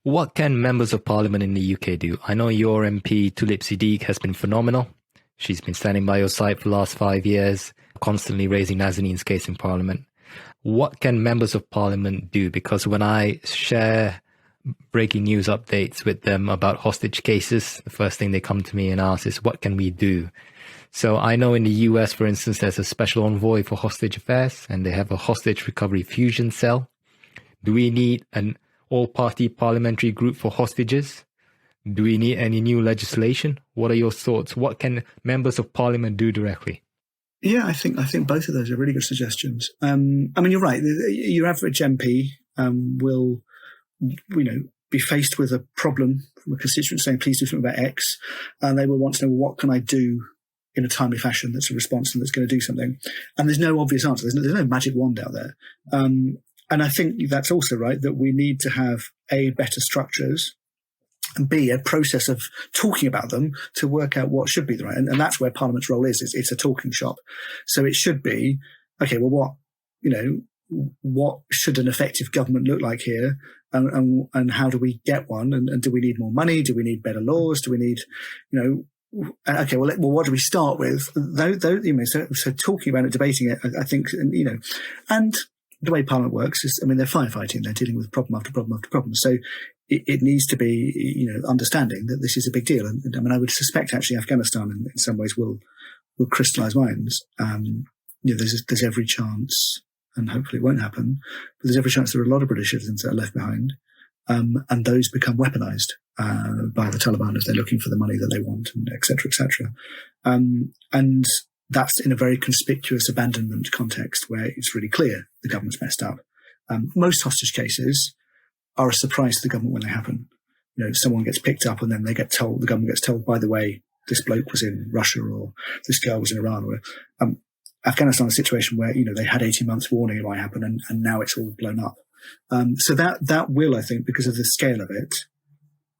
What can members of parliament in the UK do? I know your MP, Tulip Siddiq, has been phenomenal. She's been standing by your side for the last 5 years, constantly raising Nazanin's case in parliament. What can members of parliament do? Because when I share breaking news updates with them about hostage cases, the first thing they come to me and ask is, what can we do? So I know in the US, for instance, there's a special envoy for hostage affairs, and they have a hostage recovery fusion cell. Do we need an all-party parliamentary group for hostages? Do we need any new legislation? What are your thoughts? What can members of parliament do directly? Yeah, I think both of those are really good suggestions. You're right. Your average MP will, be faced with a problem from a constituent saying, please do something about X. And they will want to know, what can I do in a timely fashion that's a response and that's going to do something? And there's no obvious answer. There's no magic wand out there. And I think that's also right, that we need to have better structures and B, a process of talking about them to work out what should be the right. And that's where Parliament's role is. It's a talking shop. So it should be, okay, well, what should an effective government look like here? And how do we get one? And do we need more money? Do we need better laws? Do we need, okay, well, what do we start with? So talking about it, debating it, I think, and the way Parliament works is, they're firefighting. They're dealing with problem after problem after problem. So it needs to be, understanding that this is a big deal. And I would suspect actually Afghanistan in some ways will crystallize minds. There's every chance, and hopefully it won't happen, but there's every chance there are a lot of British citizens that are left behind. And those become weaponized by the Taliban if they're looking for the money that they want, and et cetera, et cetera. And that's in a very conspicuous abandonment context where it's really clear the government's messed up. Most hostage cases are a surprise to the government when they happen. Someone gets picked up and then the government gets told, by the way, this bloke was in Russia or this girl was in Iran. Or Afghanistan is a situation where, they had 18 months warning it might happen and now it's all blown up. So that will, I think, because of the scale of it,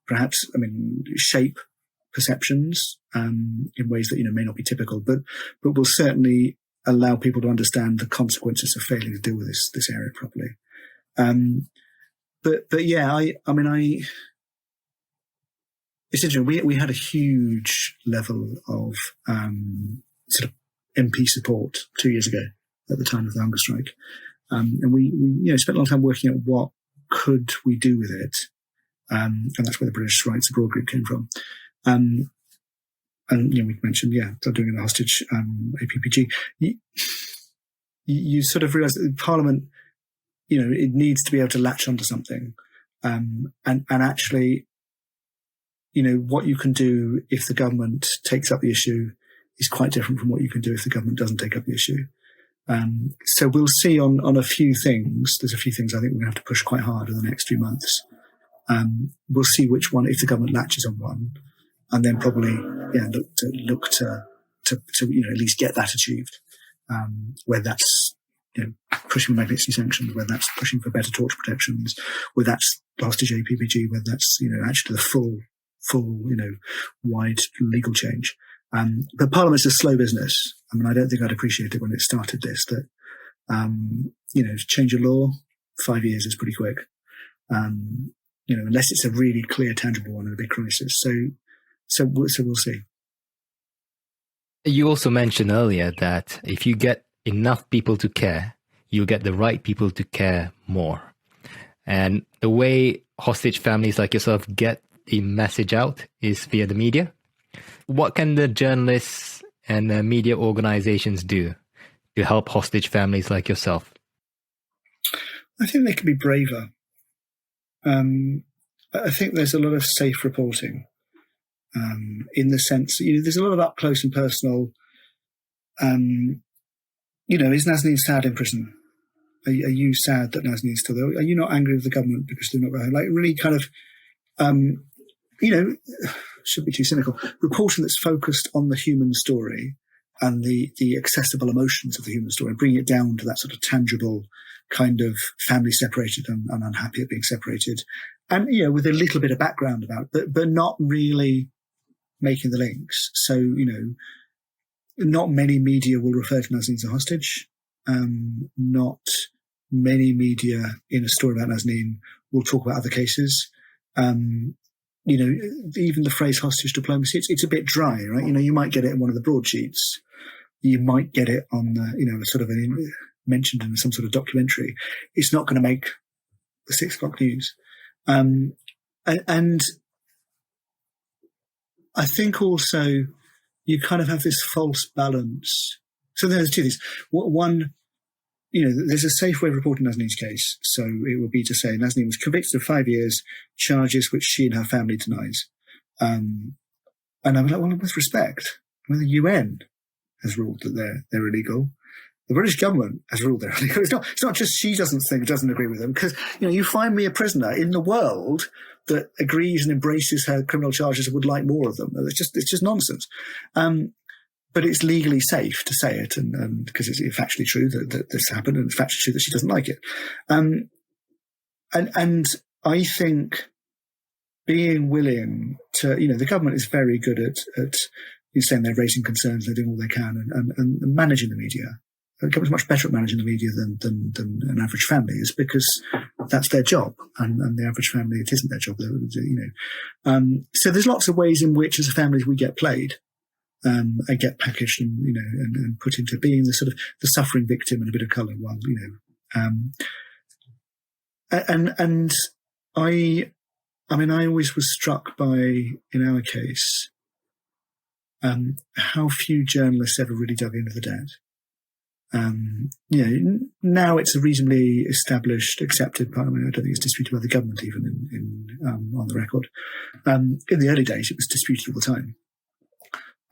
perhaps, shape perceptions in ways that, may not be typical, but will certainly allow people to understand the consequences of failing to deal with this area properly. But yeah, it's interesting. We had a huge level of sort of MP support 2 years ago at the time of the hunger strike. And we spent a long time working out what could we do with it. And that's where the British Rights Abroad group came from. And we mentioned, they're doing the hostage APPG. You sort of realise that Parliament, it needs to be able to latch onto something. And actually, what you can do if the government takes up the issue is quite different from what you can do if the government doesn't take up the issue. So we'll see on a few things. There's a few things I think we're going to have to push quite hard in the next few months. We'll see which one, if the government latches on one, and then probably look to at least get that achieved. Whether that's pushing for Magnitsky sanctions, whether that's pushing for better torture protections, whether that's hostage APPG, whether that's actually the full wide legal change. But Parliament's a slow business. I don't think I'd appreciate it when it started this, that, to change a law, 5 years is pretty quick. Unless it's a really clear, tangible one and a big crisis. So we'll see. You also mentioned earlier that if you get enough people to care, you'll get the right people to care more. And the way hostage families like yourself get the message out is via the media. What can the journalists and the media organizations do to help hostage families like yourself? I think they can be braver. I think there's a lot of safe reporting in the sense, there's a lot of up close and personal. Is Nazanin Saad in prison? Are you sad that Nazanin's still there? Are you not angry with the government because they're not right? Like really kind of, shouldn't be too cynical. Reporting that's focused on the human story and the accessible emotions of the human story, and bringing it down to that sort of tangible kind of family separated and unhappy at being separated, and with a little bit of background about it, but not really making the links. So not many media will refer to Nazanin as a hostage. Not many media in a story about Nazanin will talk about other cases. Even the phrase hostage diplomacy, it's a bit dry, right? You might get it in one of the broadsheets. You might get it on, mentioned in some sort of documentary. It's not going to make the 6 o'clock news. And I think also you kind of have this false balance. So there's two things. One, there's a safe way of reporting Nazanin's case. So it would be to say Nazanin was convicted of 5 years, charges which she and her family denies. And I'm like, well, with respect, the UN has ruled that they're illegal. The British government has ruled they're illegal. It's not just she doesn't agree with them, because you find me a prisoner in the world that agrees and embraces her criminal charges and would like more of them. It's just nonsense. But it's legally safe to say it, and because it's factually true that this happened, and it's factually true that she doesn't like it. And I think being willing to, the government is very good at saying they're raising concerns, they're doing all they can, and managing the media. The government's much better at managing the media than an average family is, because that's their job, and the average family, it isn't their job. So there's lots of ways in which, as a family, we get played. And get packaged and put into being the sort of the suffering victim and a bit of colour. While I always was struck by, in our case, how few journalists ever really dug into the debt. Now it's a reasonably established, accepted part. I don't think it's disputed by the government even on the record. In the early days, it was disputed all the time.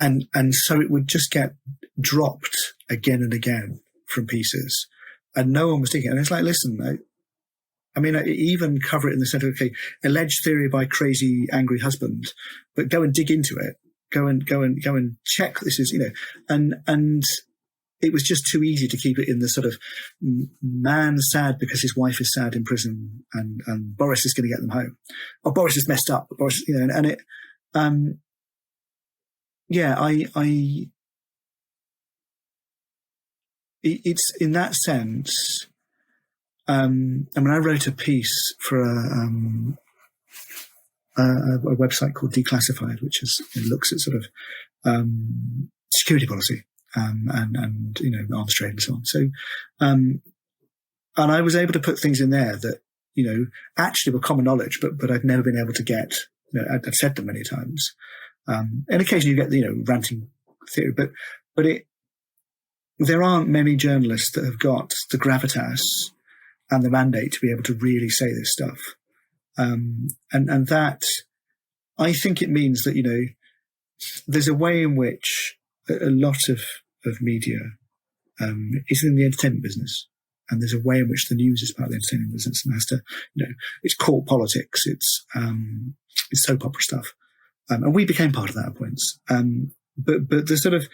And so it would just get dropped again and again from pieces, and no one was digging it. And it's like, listen, I even cover it in the sense of, okay, alleged theory by crazy, angry husband, but go and dig into it. Go and check this is, and it was just too easy to keep it in the sort of man sad because his wife is sad in prison, and Boris is going to get them home. Or Boris is messed up. Boris, and it. It's in that sense. I wrote a piece for a website called Declassified, which looks at sort of security policy and arms trade and so on. So, and I was able to put things in there that actually were common knowledge, but I'd never been able to get. I've said them many times. And occasionally you get, ranting theory, but there aren't many journalists that have got the gravitas and the mandate to be able to really say this stuff. And that, I think it means that, there's a way in which a lot of media is in the entertainment business. And there's a way in which the news is part of the entertainment business and has to, it's court politics, it's soap opera stuff. And we became part of that at points. But the sort of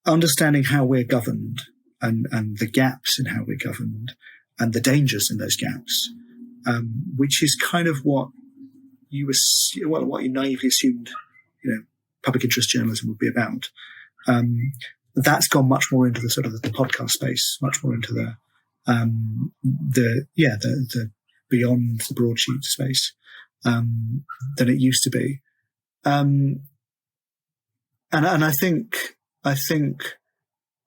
understanding how we're governed and the gaps in how we're governed and the dangers in those gaps, which is kind of what what you naively assumed, public interest journalism would be about. That's gone much more into the sort of the podcast space, much more into the beyond the broadsheet space. Than it used to be, and I think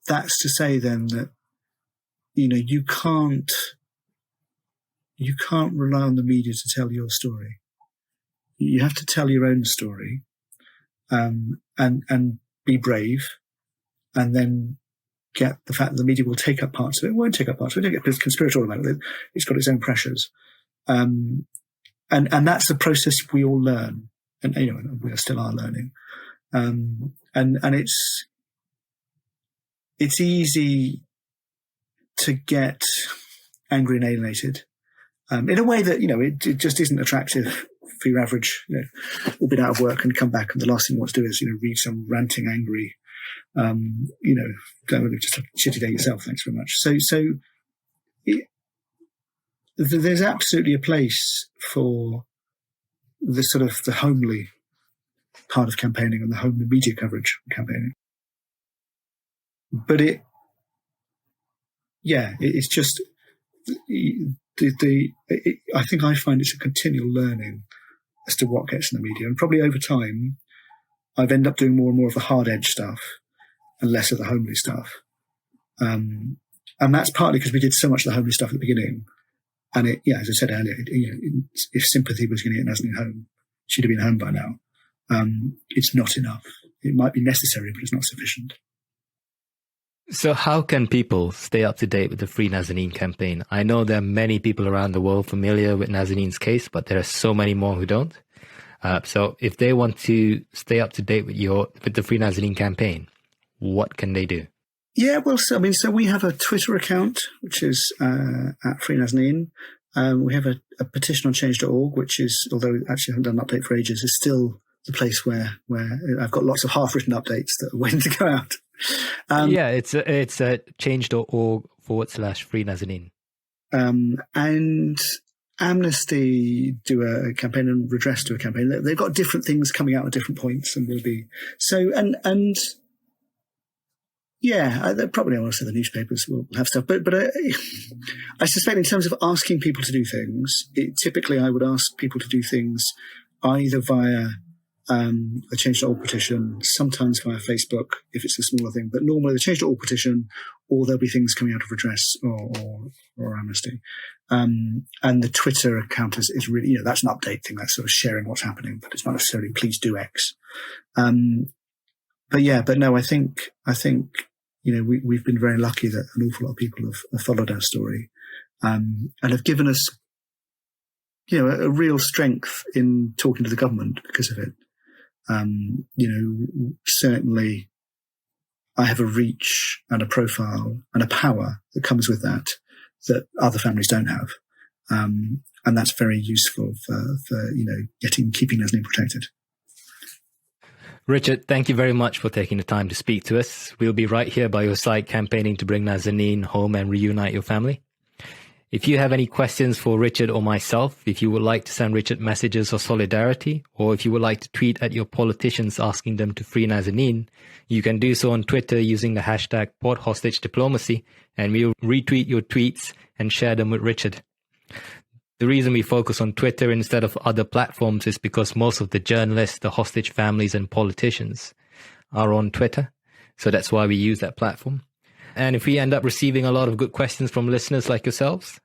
that's to say then that you can't rely on the media to tell your story. You have to tell your own story, and be brave, and then get the fact that the media will take up parts of it. It won't take up parts of it. Don't get conspiratorial about it. It's got its own pressures. And that's the process we all learn, and we still are learning. And it's easy to get angry and alienated, in a way that it just isn't attractive for your average. All been out of work and come back, and the last thing you want to do is read some ranting, angry, go just a shitty day yourself. Thanks very much. So. There's absolutely a place for the sort of the homely part of campaigning and the homely media coverage of campaigning. But it's just I think I find it's a continual learning as to what gets in the media, and probably over time I've ended up doing more and more of the hard edge stuff and less of the homely stuff. And that's partly because we did so much of the homely stuff at the beginning. And as I said earlier, if sympathy was going to get Nazanin home, she'd have been home by now. It's not enough. It might be necessary, but it's not sufficient. So how can people stay up to date with the Free Nazanin campaign? I know there are many people around the world familiar with Nazanin's case, but there are so many more who don't. So if they want to stay up to date with the Free Nazanin campaign, what can they do? Yeah, well, so we have a Twitter account, which is at Free Nazanin. We have a petition on change.org, which is, although actually I haven't done an update for ages, is still the place where I've got lots of half-written updates that are waiting to go out. It's change.org/Free Nazanin. And Amnesty do a campaign and Redress do a campaign. They've got different things coming out at different points, and will be so. And yeah, probably also the newspapers will have stuff. But I suspect in terms of asking people to do things, typically I would ask people to do things either via a Change.org petition, sometimes via Facebook if it's a smaller thing, but normally the Change.org petition, or there'll be things coming out of Redress or Amnesty. And the Twitter account is really, that's an update thing. That's sort of sharing what's happening, but it's not necessarily please do X. But no, I think we've been very lucky that an awful lot of people have followed our story, and have given us, a real strength in talking to the government because of it. Certainly I have a reach and a profile and a power that comes with that other families don't have. And that's very useful for keeping Nazanin protected. Richard, thank you very much for taking the time to speak to us. We'll be right here by your side campaigning to bring Nazanin home and reunite your family. If you have any questions for Richard or myself, if you would like to send Richard messages of solidarity, or if you would like to tweet at your politicians asking them to free Nazanin, you can do so on Twitter using the hashtag PortHostageDiplomacy, and we'll retweet your tweets and share them with Richard. The reason we focus on Twitter instead of other platforms is because most of the journalists, the hostage families and politicians are on Twitter. So that's why we use that platform. And if we end up receiving a lot of good questions from listeners like yourselves,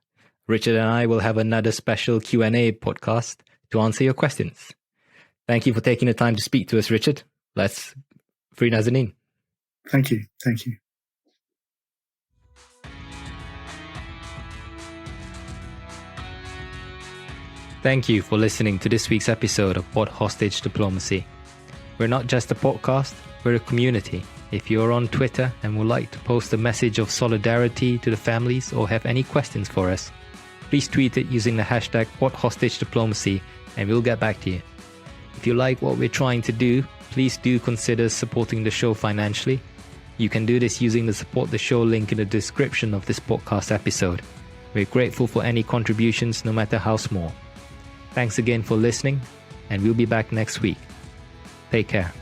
Richard and I will have another special Q&A podcast to answer your questions. Thank you for taking the time to speak to us, Richard. Let's free Nazanin. Thank you. Thank you. Thank you for listening to this week's episode of Port Hostage Diplomacy. We're not just a podcast, we're a community. If you're on Twitter and would like to post a message of solidarity to the families or have any questions for us, please tweet it using the hashtag PortHostageDiplomacy and we'll get back to you. If you like what we're trying to do, please do consider supporting the show financially. You can do this using the Support the Show link in the description of this podcast episode. We're grateful for any contributions, no matter how small. Thanks again for listening, and we'll be back next week. Take care.